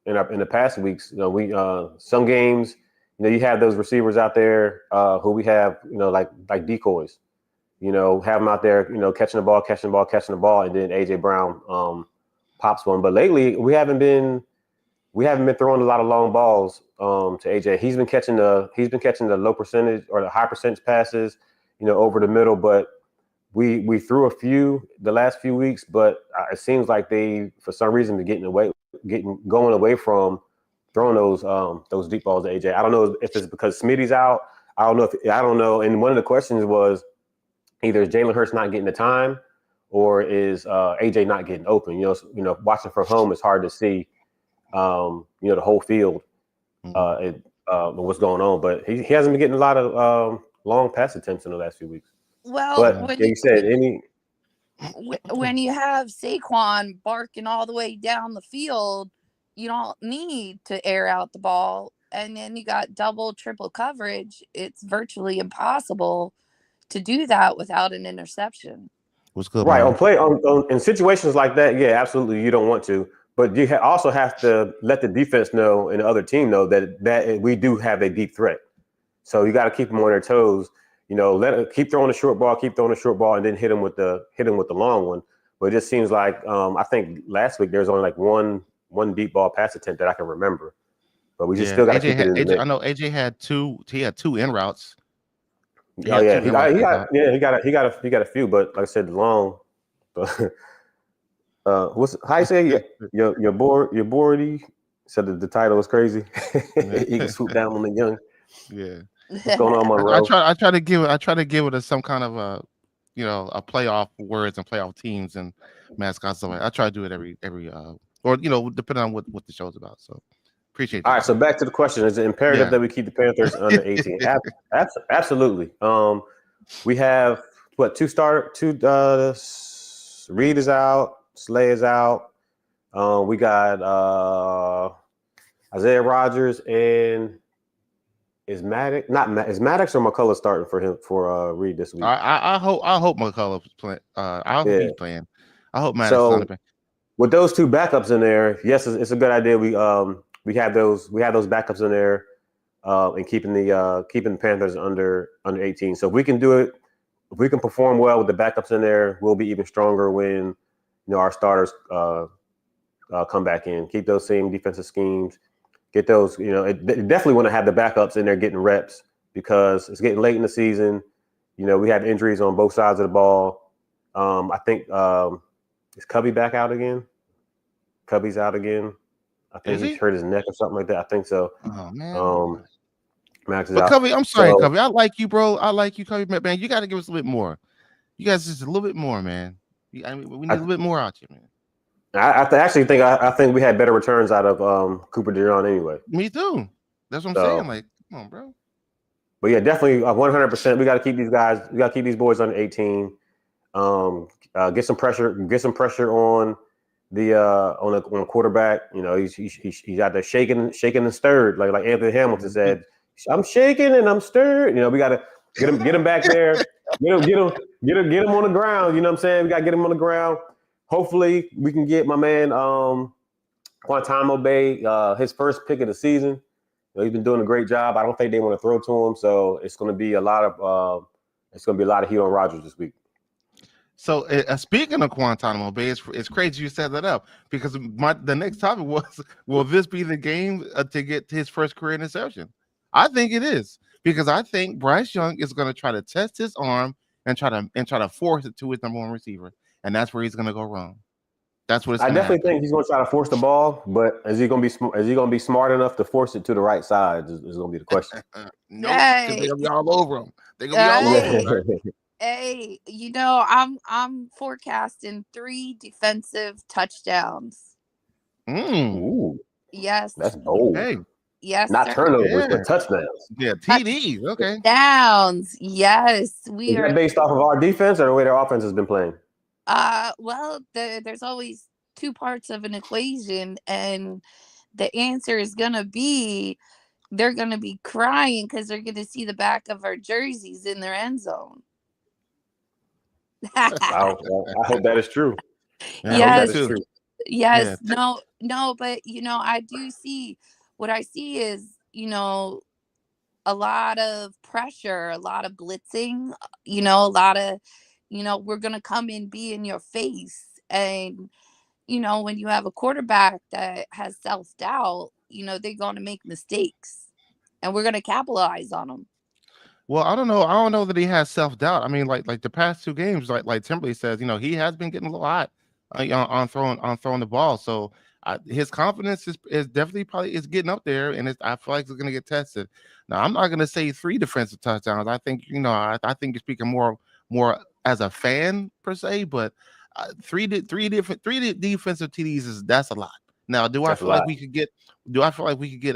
in the past weeks. We some games, you have those receivers out there who we have, like decoys. Have them out there, catching the ball, and then AJ Brown pops one. But lately, we haven't been throwing a lot of long balls to AJ. He's been catching the low percentage or the high percentage passes, over the middle. But we threw a few the last few weeks, but it seems like they, for some reason, are going away from throwing those deep balls to AJ. I don't know if it's because Smitty's out. I don't know. And one of the questions was either is Jalen Hurts not getting the time, or is AJ not getting open? Watching from home, it's hard to see. The whole field, what's going on, but he hasn't been getting a lot of long pass attempts in the last few weeks. Well, but when you have Saquon barking all the way down the field, you don't need to air out the ball, and then you got double, triple coverage. It's virtually impossible to do that without an interception. What's good, right? On in situations like that, yeah, absolutely, you don't want to. But you also have to let the defense know and the other team know that we do have a deep threat. So you got to keep them on their toes. Keep throwing the short ball, and then hit them with the long one. But it just seems like I think last week there's only like one deep ball pass attempt that I can remember. But we just still got to keep it in the mix. I know AJ had two. He had 2 in routes. He got a few. But like I said, the long. How you say your boardy said that the title was crazy. He can swoop down on the young. Yeah. What's going on, Monroe? I try to give it some kind of a playoff words and playoff teams and mascots. So I try to do it every or depending on what the show's about. So appreciate that. All right, so back to the question: is it imperative that we keep the Panthers under 18? Absolutely. We have two Reed is out. Slay is out. We got Isaiah Rodgers and Is Maddox is Maddox or McCullough starting for him for Reed this week? I hope McCullough's playing. I hope he's playing. I hope Maddox is on the bench. With those two backups in there, yes, it's a good idea. We have those backups in there, and keeping the Panthers under 18. So if we can do it, if we can perform well with the backups in there, we'll be even stronger when our starters come back in. Keep those same defensive schemes. Get those. Definitely want to have the backups in there getting reps because it's getting late in the season. We have injuries on both sides of the ball. I think. Is Cubby back out again? Cubby's out again. I think he's hurt his neck or something like that. I think so. Oh man. Max is but out. Cubby, I'm sorry, Cubby. I like you, bro. I like you, Cubby. Man, you got to give us a little bit more. You guys just a little bit more, man. We need a little bit more out you, man. I think we had better returns out of Cooper DeJean anyway. Me too. That's what I'm saying. Like, come on, bro. But yeah, definitely 100%. We got to keep these guys. We got to keep these boys under 18. Get some pressure on the quarterback. He's out there shaking and stirred, like Anthony Hamilton said. I'm shaking and I'm stirred. We got to get him back there. Get him on the ground. You know what I'm saying? We got to get him on the ground. Hopefully, we can get my man Guantanamo Bay his first pick of the season. He's been doing a great job. I don't think they want to throw to him, so it's going to be a lot of heat on Rodgers this week. So speaking of Guantanamo Bay, it's crazy you set that up because the next topic was, will this be the game to get his first career interception? I think it is because I think Bryce Young is going to try to test his arm and try to force it to his number one receiver, and that's where he's going to go wrong. That's what it's. I definitely think he's going to try to force the ball, but is he going to be smart enough to force it to the right side? Is going to be the question. No, because they're going to be all over him. They're going to be all over him. Hey, I'm forecasting 3 defensive touchdowns. Ooh. Yes. That's bold. Hey. Yes. Not turnovers, but touchdowns. Yeah, TDs. Okay. Downs. Yes. Is that based off of our defense or the way their offense has been playing? Well, there's always 2 parts of an equation, and the answer is gonna be they're gonna be crying because they're gonna see the back of our jerseys in their end zone. I hope that is true. Yes. Yes. Yeah. No, but I do see what I see is, a lot of pressure, a lot of blitzing, a lot of, we're going to come and be in your face. And, when you have a quarterback that has self-doubt, they're going to make mistakes and we're going to capitalize on them. Well, I don't know that he has self-doubt. I mean, like the past 2 games, like Timberley says, he has been getting a little hot on throwing the ball. So his confidence is definitely probably getting up there, and I feel like it's going to get tested. Now, I'm not going to say 3 defensive touchdowns. I think I think you're speaking more as a fan per se, but 3 defensive TDs that's a lot. Now, do I feel like we could get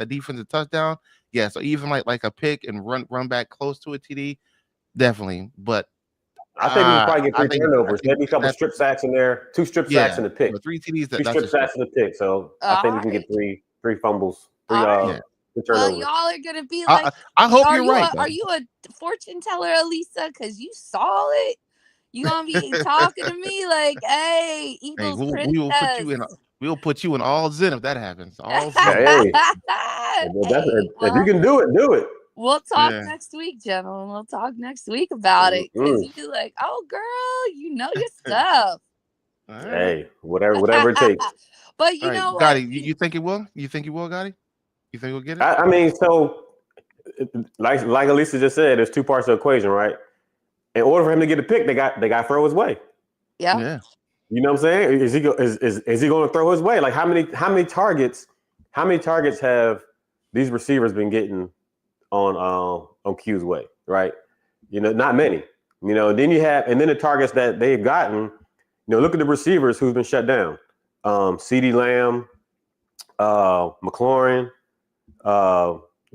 a defensive touchdown? Yeah, so even like a pick and run back close to a TD, definitely. But I think we can probably get 3 turnovers, maybe a couple strip sacks in there, 2 strip sacks in the pick, 3 TDs, 3 strip sacks in the pick. So I think we can get three fumbles, 3 turnovers. Well, y'all are gonna be like, I hope you're right. Are you a fortune teller, Elisa? Because you saw it. You gonna be talking to me like, "Hey, Eagles princess." We'll put you in all Zen if that happens. All Zen. If you can do it, do it. We'll talk next week, gentlemen. We'll talk next week about it. Because you be like, "Oh, girl, you know your stuff." Hey, whatever it takes. But you know what? Gotti, you think it will? You think it will, Gotti? You think we'll get it? I mean, so like Elisa just said, there's 2 parts of the equation, right? In order for him to get a pick, they got to throw his way. Yeah. You know what I'm saying? Is he going to throw his way? Like how many targets have these receivers been getting on Q's way, right? Not many. And then the targets that they've gotten. Look at the receivers who's been shut down. CeeDee Lamb, McLaurin,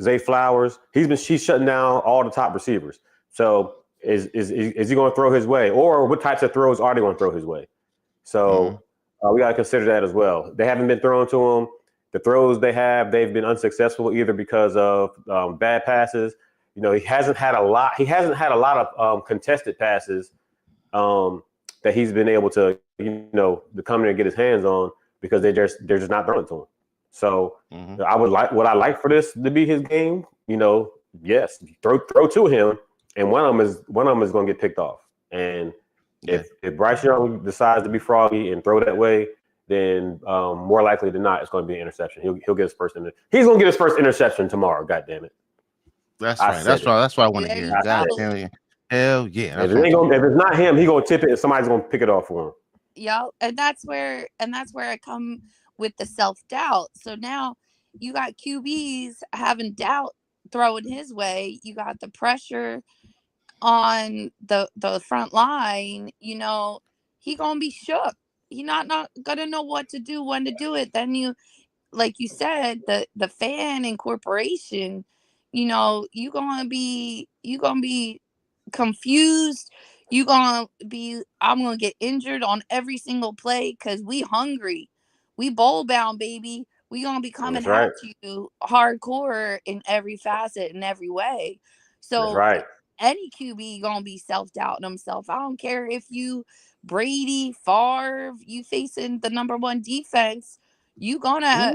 Zay Flowers. He's shutting down all the top receivers. So is he going to throw his way, or what types of throws are they going to throw his way? So we got to consider that as well. They haven't been thrown to him. the throws they've been unsuccessful either because of bad passes. He hasn't had a lot. He hasn't had a lot of contested passes that he's been able to, to come in and get his hands on because they're just not throwing to him. So would I like for this to be his game? Yes, throw to him, and one of them is going to get picked off. And if Bryce Young decides to be froggy and throw that way, then more likely than not, it's going to be an interception. He'll get his first he's going to get his first interception tomorrow. God damn it! That's right. That's what I want to hear. God damn it! Hell yeah! If it's not him, he's going to tip it, and somebody's going to pick it off for him. Yeah, and that's where I come with the self-doubt. So now you got QBs having doubt throwing his way. You got the pressure on the front line. He gonna be shook. He not gonna know what to do, when to do it. Then you, like you said, the fan incorporation, you gonna be confused. I'm gonna get injured on every single play because we hungry. We bowl bound, baby. We gonna be coming at you hardcore in every facet, in every way. So any QB gonna be self-doubting himself. I don't care if you Brady, Favre, you facing the number one defense, you gonna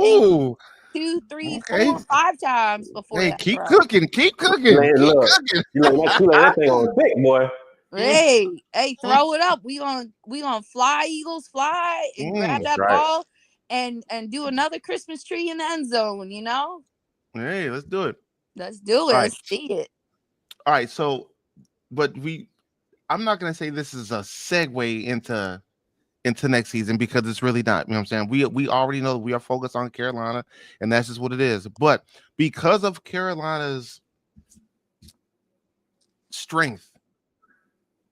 think 2, 3, 4, 5 times before that. Keep cooking. Man, look, you let that thing on thick, boy. Hey, throw it up. We gonna fly, Eagles fly, and grab that ball and do another Christmas tree in the end zone, Hey, let's do it. Let's do it. Let's see it. All right, so but I'm not gonna say this is a segue into next season because it's really not. You know what I'm saying? We already know we are focused on Carolina, and that's just what it is. But because of Carolina's strength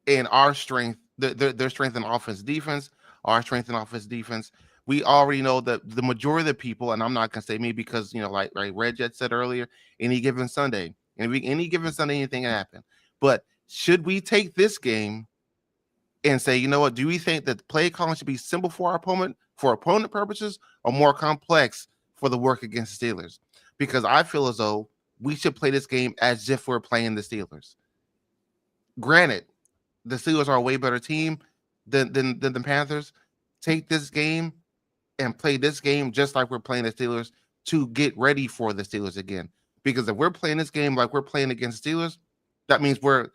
and our strength, their strength in offense defense, our strength in offense defense, we already know that the majority of the people, and I'm not gonna say me because like Red Jet said earlier, any given Sunday, any given Sunday, anything can happen. But should we take this game and say, you know what, do we think that the play calling should be simple for our opponent, for opponent purposes, or more complex for the work against the Steelers? Because I feel as though we should play this game as if we're playing the Steelers. Granted, the Steelers are a way better team than the Panthers. Take this game and play this game just like we're playing the Steelers to get ready for the Steelers again. Because if we're playing this game like we're playing against Steelers, that means we're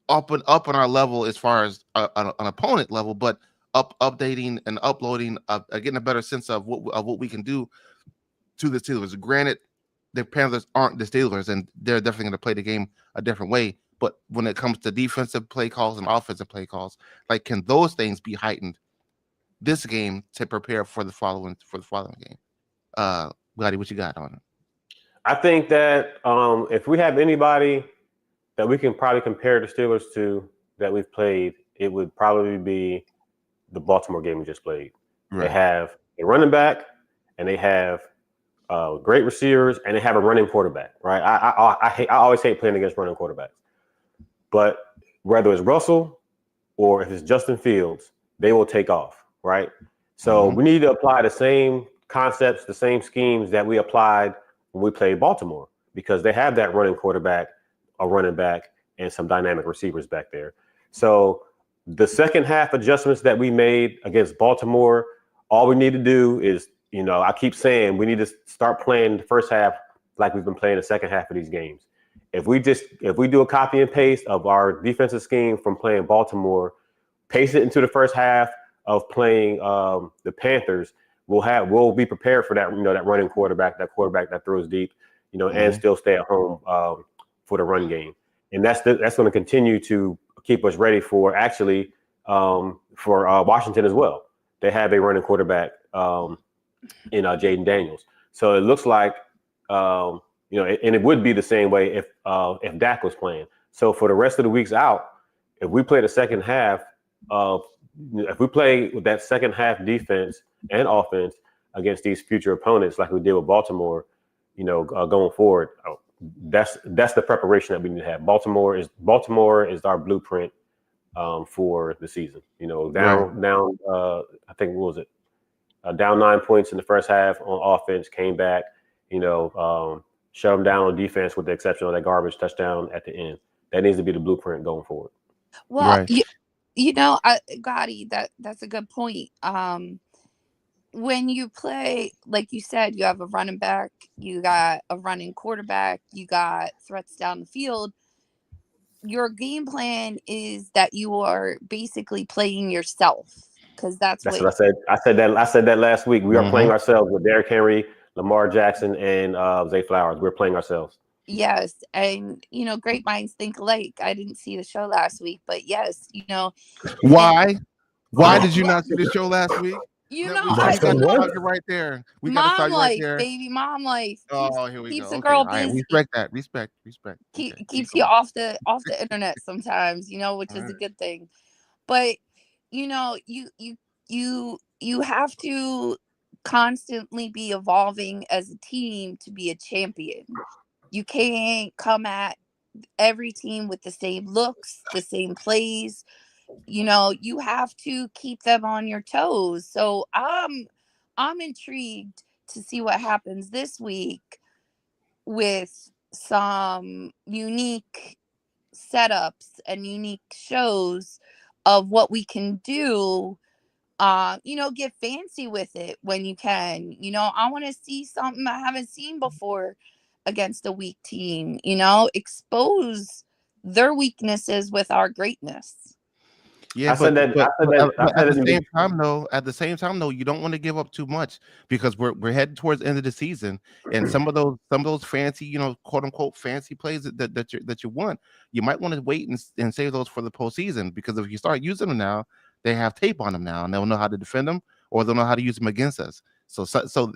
up on our level as far as an opponent level, but updating and uploading, getting a better sense of what we can do to the Steelers. Granted, the Panthers aren't the Steelers, and they're definitely going to play the game a different way. But when it comes to defensive play calls and offensive play calls, like, can those things be heightened this game to prepare for the following game? Gotti, what you got on it? I think that if we have anybody that we can probably compare the Steelers to that we've played, it would probably be the Baltimore game we just played. Right. They have a running back, and they have great receivers, and they have a running quarterback. Right? I always hate playing against running quarterbacks, but whether it's Russell or if it's Justin Fields, they will take off. Right? So we need to apply the same concepts, the same schemes that we applied when we played Baltimore, because they have that running quarterback, a running back, and some dynamic receivers back there. So the second half adjustments that we made against Baltimore, all we need to do is, I keep saying we need to start playing the first half like we've been playing the second half of these games. If we do a copy and paste of our defensive scheme from playing Baltimore, paste it into the first half of playing the Panthers, we'll be prepared for that, that running quarterback, that throws deep, and still stay at home for the run game. And that's going to continue to keep us ready for Washington as well. They have a running quarterback in Jaden Daniels. So it looks like, and it would be the same way if Dak was playing. So for the rest of the weeks out, if we play the second half, if we play with that second half defense and offense against these future opponents like we did with Baltimore, going forward, that's the preparation that we need to have. Baltimore is our blueprint for the season. Down. I think, what was it? down 9 points in the first half on offense, came back, shut them down on defense with the exception of that garbage touchdown at the end. That needs to be the blueprint going forward. Well, Right. Gotti, that's a good point. When you play, like you said, you have a running back, you got a running quarterback, you got threats down the field. Your game plan is that you are basically playing yourself, because that's That's what. what I said. I said that last week. We are playing Mhm. ourselves with Derrick Henry, Lamar Jackson, and Zay Flowers. We're playing ourselves. Yes, and great minds think alike. I didn't see the show last week, but yes, and Why? Why I, did you not see the show last week? No, we got to What? stop you right there. We got to mom stop you right life, there. baby, mom life Oh, here we keeps go. a Okay, girl all right. busy. Respect that. Respect. Okay, keep Keeps you going. off the internet sometimes, which All is a right. good thing. But you have to constantly be evolving as a team to be a champion. You can't come at every team with the same looks, the same plays. You have to keep them on your toes. So I'm intrigued to see what happens this week with some unique setups and unique shows of what we can do. Get fancy with it when you can. I want to see something I haven't seen before against a weak team. Expose their weaknesses with our greatness. Yeah, I said that. I said that. I but said it. In the, at the same time though, you don't want to give up too much because we're heading towards the end of the season, and some of those fancy, quote unquote fancy plays that you want, you might want to wait and save those for the postseason, because if you start using them now, they have tape on them now, and they'll know how to defend them, or they'll know how to use them against us. So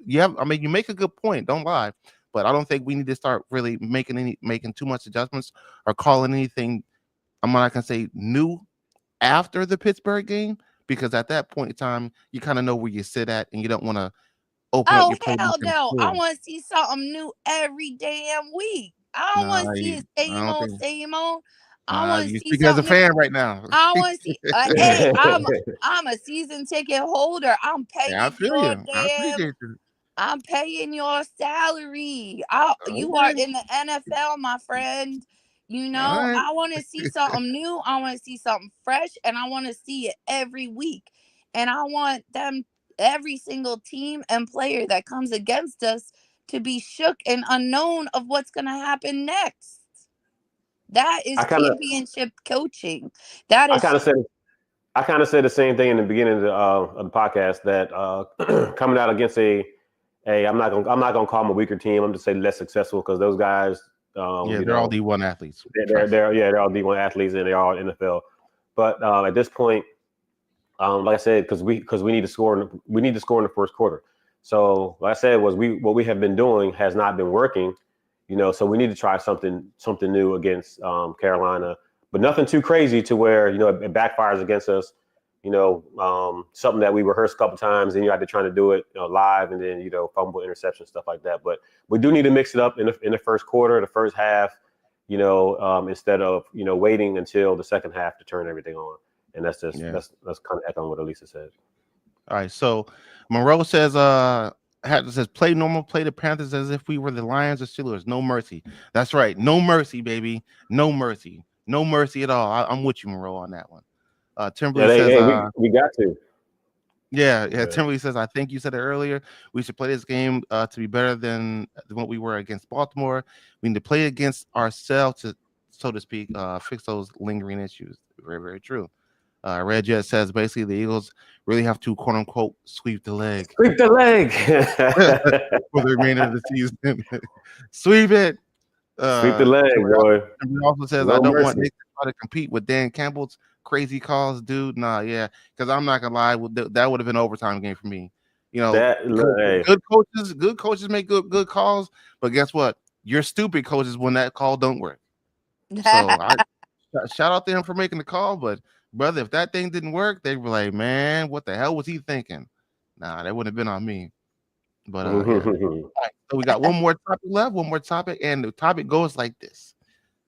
yeah, I mean, you make a good point. Don't lie, but I don't think we need to start really making too much adjustments or calling anything. I'm not gonna say new after the Pittsburgh game, because at that point in time you kind of know where you sit at, and you don't want to open up Oh, your playbook hell in no. I full. want to see something new every damn week. I don't want Nah, to see it I same don't old, think. same old. I want to You see speak as a something new. fan right now. I want to see. Hey, I'm a season ticket holder. I'm Yeah, I paying feel your you. I damn. appreciate you. I'm paying your salary. You are Okay, in the NFL, my friend. all right. I want to see something new. I want to see something fresh, and I want to see it every week. And I want every single team and player that comes against us to be shook and unknown of what's going to happen next. That is I kind of. championship coaching. That I is kind of said. I kind of said the same thing in the beginning of the podcast that coming out against I'm not gonna call them a weaker team. I'm just say less successful because those guys, Yeah, they're all D1 athletes. they're Trust. they're all D1 athletes and they're all NFL. But at this point, like I said, because we need to score in the first quarter. So like I said, what we have been doing has not been working. So we need to try something new against Carolina, but nothing too crazy to where it backfires against us. Something that we rehearsed a couple times, and you had to try to do it live, and then fumble, interception, stuff like that. But we do need to mix it up in the first quarter, the first half. Instead of waiting until the second half to turn everything on. And that's just Yeah. that's kind of echoing what Elisa said. All right. So Monroe says, play normal, play the Panthers as if we were the Lions or Steelers. No mercy. That's right. No mercy, baby. No mercy. No mercy at all. I'm with you, Monroe, on that one. Timberly says, we got to. yeah. Timberly says, I think you said it earlier. We should play this game to be better than what we were against Baltimore. We need to play against ourselves to, so to speak, fix those lingering issues. Very, very true. Red Jet says basically the Eagles really have to quote unquote sweep the leg. Sweep the leg For the remainder of the season. Sweep it. Sweep the leg, boy. He also says, No I don't mercy. want Nick to try to compete with Dan Campbell's crazy calls, dude. Nah, yeah, because I'm not gonna lie, that would have been an overtime game for me. Good coaches make good calls, but guess what? You're stupid coaches when that call don't work. So I shout out to him for making the call, but brother, if that thing didn't work, they were like, man, what the hell was he thinking? Nah, that wouldn't have been on me. But yeah. All right, so we got one more topic, and the topic goes like this.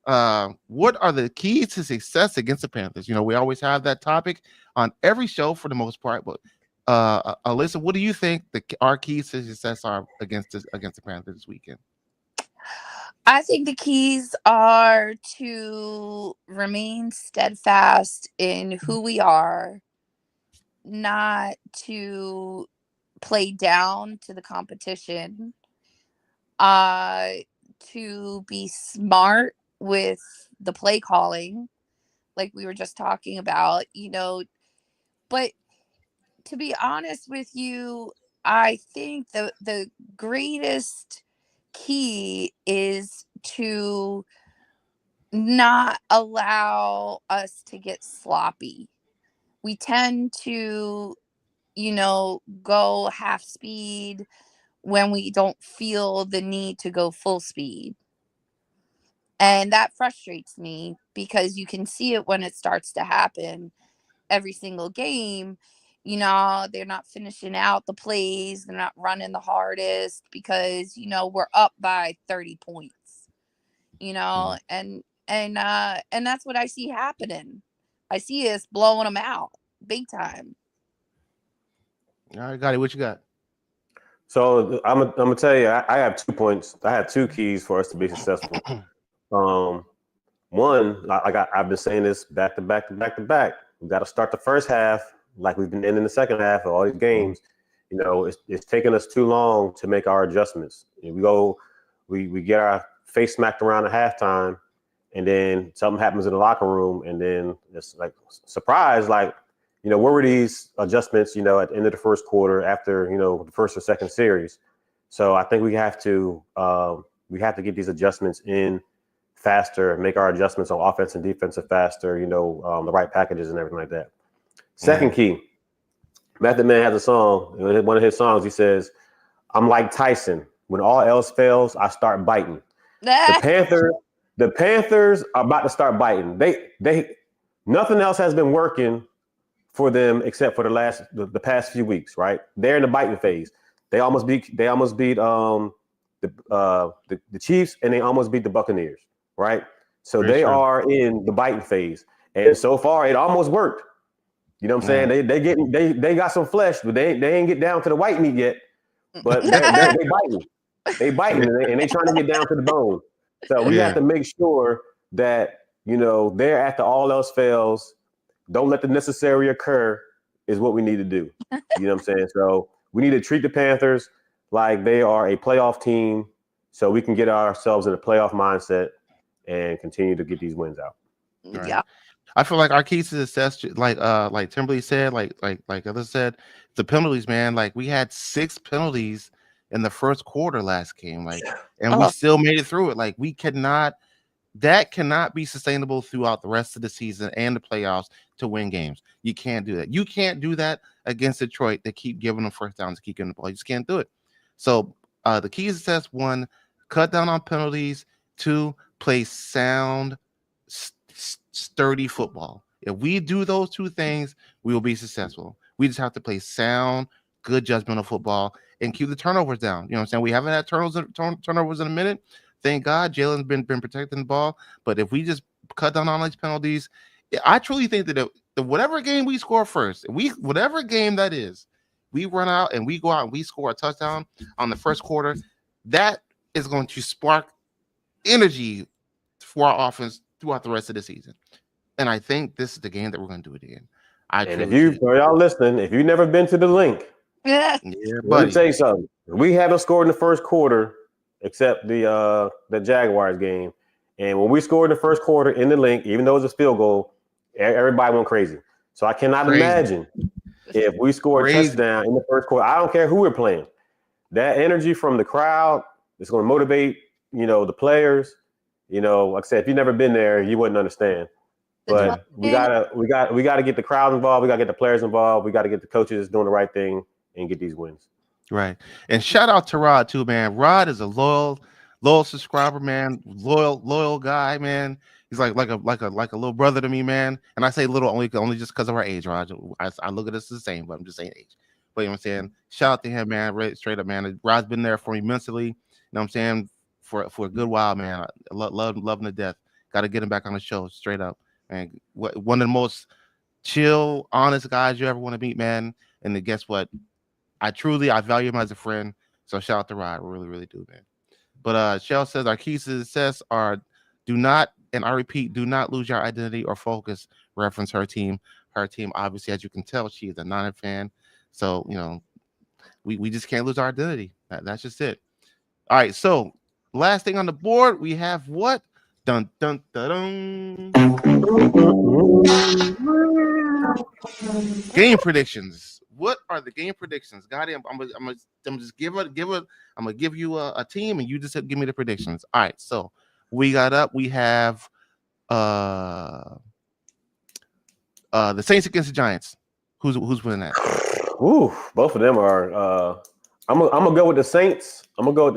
What are the keys to success against the Panthers? We always have that topic on every show for the most part, but Alyssa, what do you think our keys to success are against the Panthers this weekend? I think the keys are to remain steadfast in who we are, not to play down to the competition, to be smart with the play calling, like we were just talking about, but to be honest with you, I think the greatest key is to not allow us to get sloppy. We tend to, go half speed when we don't feel the need to go full speed. And that frustrates me because you can see it when it starts to happen every single game. They're not finishing out the plays. They're not running the hardest because, we're up by 30 points, and that's what I see happening. I see us blowing them out big time. All right, got it. What you got? So I'm gonna tell you, I have 2 points. I have 2 keys for us to be successful. One, I've been saying this back to back to back to back. We got to start the first half like we've been ending the second half of all these games. It's taking us too long to make our adjustments. We get our face smacked around at halftime, and then something happens in the locker room, and then it's like surprise, like, where were these adjustments, at the end of the first quarter after, the first or second series? So I think we have to get these adjustments in faster, make our adjustments on offense and defensive faster, the right packages and everything like that. Second key, Method Man has a song, one of his songs, he says, "I'm like Tyson. When all else fails, I start biting." The Panthers are about to start biting. They nothing else has been working for them except for the past few weeks, right? They're in the biting phase. They almost beat the Chiefs, and they almost beat the Buccaneers, right? So they are in the biting phase, and so far it almost worked. You know what I'm saying? They got some flesh, but they ain't get down to the white meat yet. But they biting, and they trying to get down to the bone. So we have to make sure that they're at the all else fails. Don't let the necessary occur is what we need to do. You know what I'm saying? So we need to treat the Panthers like they are a playoff team, so we can get ourselves in a playoff mindset and continue to get these wins out. Right. Yeah. I feel like our keys to success, like Timberly said, like others said, the penalties, man. Like we had 6 penalties in the first quarter last game, and we still made it through it. Like that cannot be sustainable throughout the rest of the season and the playoffs to win games. You can't do that. You can't do that against Detroit. They keep giving them first downs, keep getting the ball. You just can't do it. So the keys to success: 1, cut down on penalties; 2, play sound, sturdy football. If we do those 2 things, we will be successful. We just have to play sound, good judgmental football and keep the turnovers down. You know what I'm saying? We haven't had turnovers in a minute. Thank God Jalen's been protecting the ball. But if we just cut down on these penalties, I truly think that whatever game we score first, whatever game that is, we run out and we go out and we score a touchdown on the first quarter, that is going to spark energy for our offense throughout the rest of the season. And I think this is the game that we're going to do it again. For y'all listening, if you've never been to the link, let me tell you something. We haven't scored in the first quarter except the Jaguars game. And when we scored in the first quarter in the link, even though it was a field goal, everybody went crazy. So I cannot imagine if we score a touchdown in the first quarter. I don't care who we're playing. That energy from the crowd is going to motivate, the players. Like I said, if you've never been there, you wouldn't understand. But we gotta get the crowd involved. We gotta get the players involved. We gotta get the coaches doing the right thing and get these wins. Right. And shout out to Rod too, man. Rod is a loyal subscriber, man. Loyal guy, man. He's like a little brother to me, man. And I say little only just because of our age, Rod. I look at us the same, but I'm just saying age. But you know what I'm saying? Shout out to him, man. Right, straight up, man. Rod's been there for me mentally. You know what I'm saying? For a good while, man. I love him to death. Got to get him back on the show, straight up. And one of the most chill, honest guys you ever want to meet, man. And then guess what? I value him as a friend. So shout out to Rod. Really, really do, man. But Shell says our keys to success are do not, and I repeat, do not lose your identity or focus. Reference her team. Her team, obviously, as you can tell, she is a Niner fan. So, we just can't lose our identity. That's just it. All right. So last thing on the board, we have what? Dun dun dun dun. Game predictions. What are the game predictions? Got it. I'm gonna give you a team, and you just give me the predictions. All right. So we have the Saints against the Giants. Who's winning that? Ooh, both of them are. I'm gonna go with the Saints. I'm going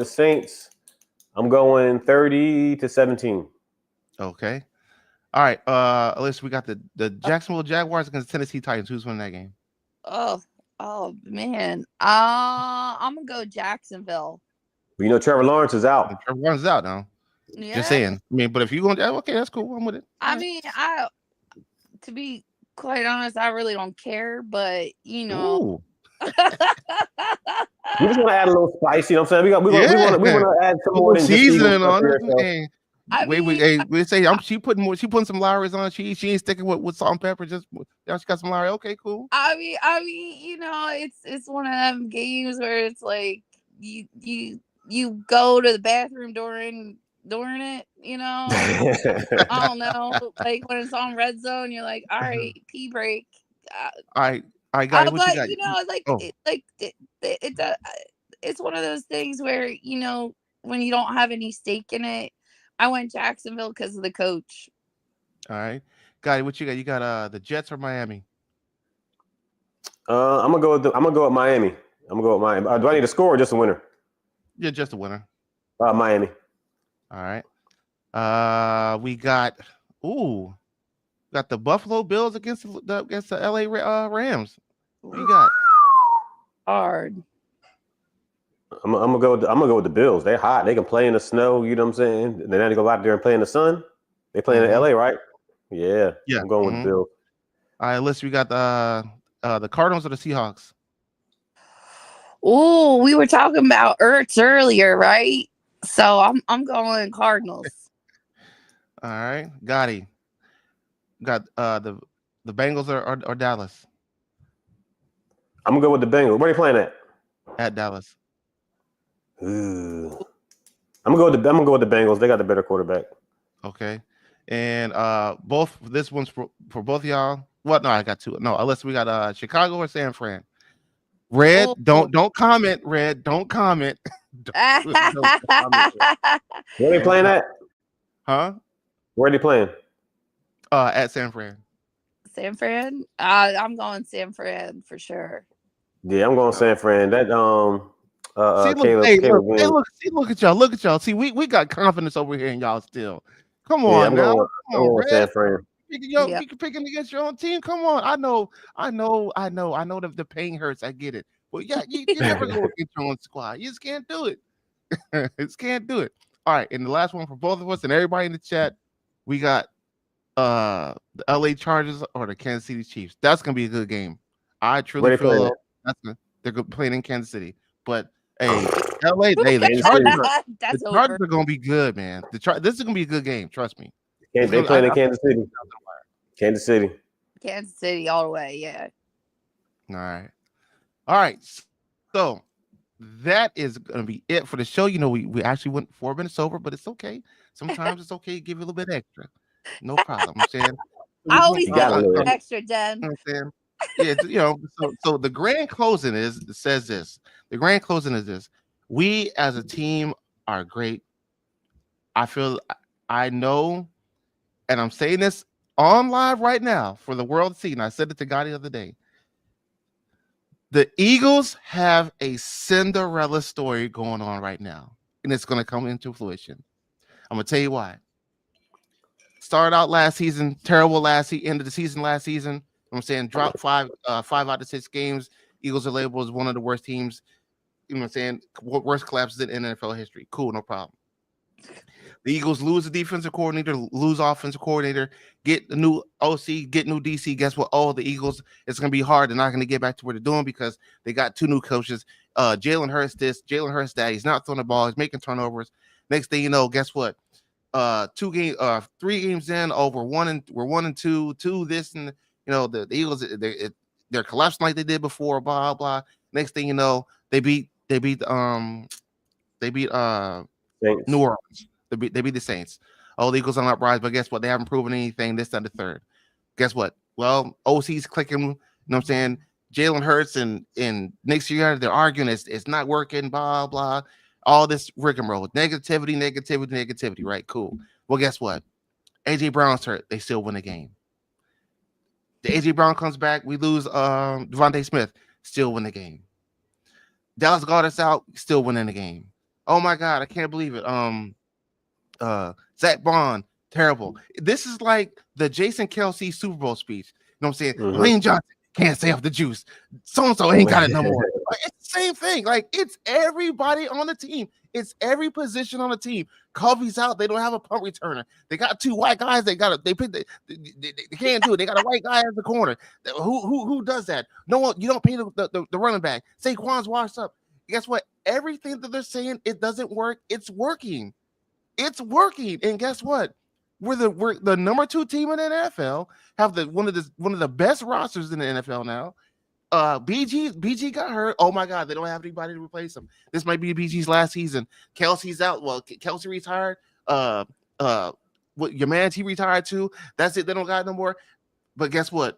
30-17. Okay. All right. Alyssa, we got the Jacksonville Jaguars against the Tennessee Titans. Who's winning that game? Oh man. I'm gonna go Jacksonville. But Trevor Lawrence is out. Trevor Lawrence is out now. Yeah. Just saying. I mean, but if you're going to, okay, that's cool. I'm with it. I mean, to be quite honest, I really don't care, but Ooh. We just want to add a little spice, you know what I'm saying? We want to add some more seasoning on it. We say she putting some Lowry's on. She ain't sticking with salt and pepper. Just she got some Lowry. Okay, cool. I mean, it's one of them games where it's like you go to the bathroom during it. I don't know, like when it's on red zone, you're like, all right, pee break. I got what you got. It's one of those things where when you don't have any stake in it. I went Jacksonville because of the coach. All right, Guy, what you got? You got the Jets or Miami? I'm gonna go with Miami. Do I need a score or just a winner? Yeah, just a winner. Miami. All right. We got the Buffalo Bills against the LA Rams. What you got? Hard. I'm gonna go with the Bills. They're hot. They can play in the snow. You know what I'm saying? They have to go out there and play in the sun. They play in LA, right? Yeah. I'm going with the Bills. All right, listen. We got the Cardinals or the Seahawks. Oh, we were talking about Ertz earlier, right? So I'm going Cardinals. All right, Gotti. Got the Bengals or Dallas. I'm gonna go with the Bengals. Where are you playing at? At Dallas. Ooh. I'm gonna go with the Bengals. They got the better quarterback. Okay, and both this one's for both of y'all. What? No, I got two. No, unless we got Chicago or San Fran. Red, don't comment. Red, don't comment. Don't comment. Where are they playing at? Huh? Where are they playing? At San Fran. San Fran? I'm going San Fran for sure. Yeah, I'm going San Fran. That look at y'all. Look at y'all. See, we got confidence over here in y'all still. Come on, I'm now. going San Fran. You picking against your own team. Come on. I know the pain hurts. I get it. But yeah, you never go against your own squad. You just can't do it. Just can't do it. All right, and the last one for both of us and everybody in the chat, we got the LA Chargers or the Kansas City Chiefs. That's gonna be a good game. I truly feel they're playing in Kansas City. But hey, LA, the Chargers are gonna be good, man. This is gonna be a good game. Trust me. They playing in Kansas City. Kansas City all the way. Yeah. All right. So that is gonna be it for the show. We actually went 4 minutes over, but it's okay. Sometimes it's okay to give you a little bit extra. No problem. I'm saying I always got a little extra, Den. You know what I'm saying? Yeah, so the grand closing says this. The grand closing is this. We as a team are great. I know, and I'm saying this on live right now for the world to see, and I said it to Gotti the other day. The Eagles have a Cinderella story going on right now, and it's going to come into fruition. I'm going to tell you why. Started out last season, terrible end of the season last season. I'm saying dropped 5 out of 6 games. Eagles are labeled as one of the worst teams. You know what I'm saying? Worst collapses in NFL history. Cool, no problem. The Eagles lose the defensive coordinator, lose offensive coordinator, get the new OC, get new DC. Guess what? Oh, the Eagles, it's going to be hard. They're not going to get back to what they're doing because they got 2 new coaches. Jalen Hurts this, Jalen Hurts that. He's not throwing the ball. He's making turnovers. Next thing you know, guess what? 3 games in, we're 1 and 2, 2 this, and the Eagles they're collapsing like they did before. Blah blah. Next thing you know, they beat New Orleans. They beat the Saints. Oh, the Eagles are not rise, but guess what? They haven't proven anything. This and the third. Guess what? Well, OC's clicking. You know what I'm saying? Jalen Hurts and next year they're arguing it's not working. Blah blah. All this rigmarole, negativity. Right? Cool. Well, guess what? AJ Brown's hurt. They still win the game. The AJ Brown comes back. We lose Devontae Smith. Still win the game. Dallas Goedert's out. Still winning the game. Oh my God, I can't believe it. Zach Bond, terrible. This is like the Jason Kelsey Super Bowl speech. You know what I'm saying? Mm-hmm. Lane Johnson can't stay off the juice. So-and-so ain't got it no more. It's the same thing. Like, it's everybody on the team. It's every position on the team. Covey's out. They don't have a punt returner. They got 2 white guys. They can't do it. They got a white guy at the corner. Who does that? No one. You don't pay the running back. Saquon's washed up. Guess what? Everything that they're saying, it doesn't work. It's working. It's working. And guess what? We're the number 2 team in the NFL. Have one of the best rosters in the NFL now. BG got hurt. Oh my God, they don't have anybody to replace him. This might be BG's last season. Kelsey's out. Well, Kelsey retired. What your man? He retired too. That's it. They don't got no more. But guess what?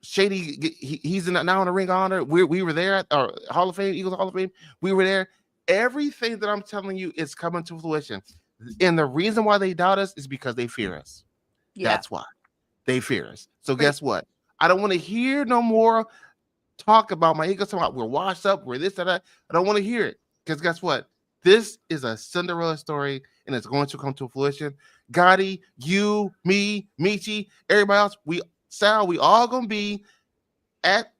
Shady, he's now in the Ring of Honor. We were there at our Hall of Fame, Eagles Hall of Fame. We were there. Everything that I'm telling you is coming to fruition. And the reason why they doubt us is because they fear us. Yeah. That's why they fear us. So guess what? I don't want to hear no more talk about my Eagles. Talking about we're washed up, we're this, that. I don't want to hear it because guess what? This is a Cinderella story, and it's going to come to fruition. Gotti, you, me, Michi, everybody else, we all gonna be at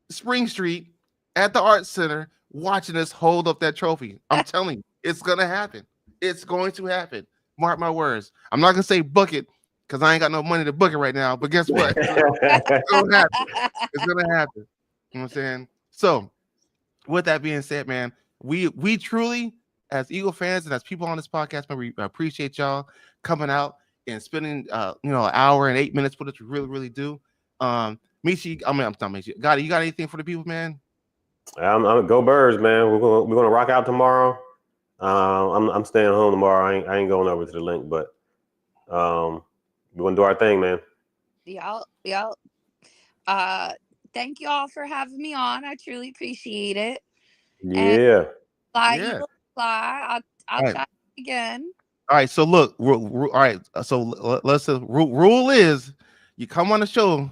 Spring Street at the Art Center watching us hold up that trophy. I'm telling you, it's gonna happen. It's going to happen. Mark my words. I'm not gonna say book it because I ain't got no money to book it right now. But guess what? It's gonna happen. It's gonna happen. You know what I'm saying? So, with that being said, man, we truly, as Eagle fans and as people on this podcast, man, we appreciate y'all coming out and spending an hour and 8 minutes with us. We really, really do. Michi, I'm not Michi. Gotti, you got anything for the people, man? I'm go Birds, man. We're gonna rock out tomorrow. I'm staying home tomorrow. I ain't going over to the link, but we're gonna do our thing, man. Yep. Thank you all for having me on. I truly appreciate it. Yeah. And fly. I'll try again. All right. So look. All right. So let's. Rule is, you come on the show,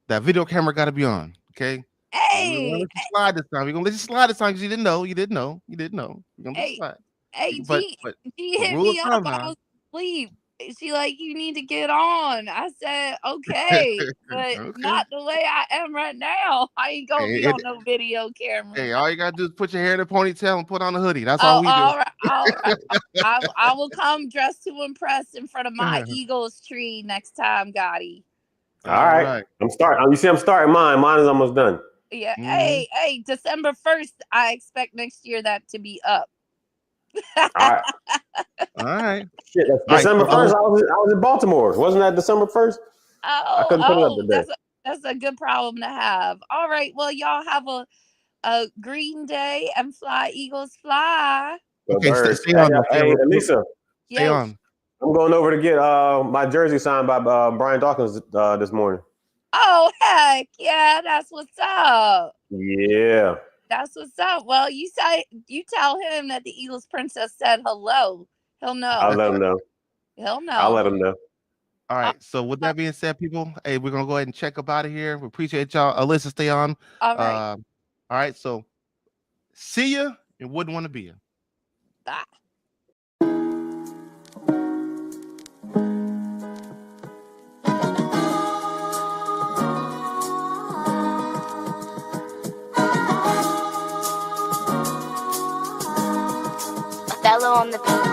that video camera got to be on. Okay. Hey. We're gonna let you slide this time. We're gonna let you slide this time because you didn't know. We're gonna slide. Hey, G hit me up. I was asleep. She like, you need to get on. I said, okay, but not the way I am right now. I ain't gonna be on no video camera. Hey, all you gotta do is put your hair in a ponytail and put on a hoodie. That's all we do. All right. I will come dressed to impress in front of my Eagles tree next time, Gotti. All right. I'm starting. You see, I'm starting mine. Mine is almost done. Yeah. Mm-hmm. Hey, December 1st, I expect next year that to be up. All right. Shit, December 1st, I was in Baltimore. Wasn't that December 1st? I couldn't put it up today. That's a good problem to have. All right. Well, y'all have a green day and fly, Eagles, fly. Okay, stay on. Hey, Elisa. Stay on. I'm going over to get my jersey signed by Brian Dawkins this morning. Oh, heck yeah. That's what's up. Yeah. That's what's up. Well, you tell him that the Eagles princess said hello. He'll know. I'll let him know. He'll know. I'll let him know. All right. So with that being said, people, hey, we're gonna go ahead and check up out of here. We appreciate y'all. Alyssa, stay on. All right. All right. So see ya and wouldn't want to be ya. Bye. Fellow on the beat.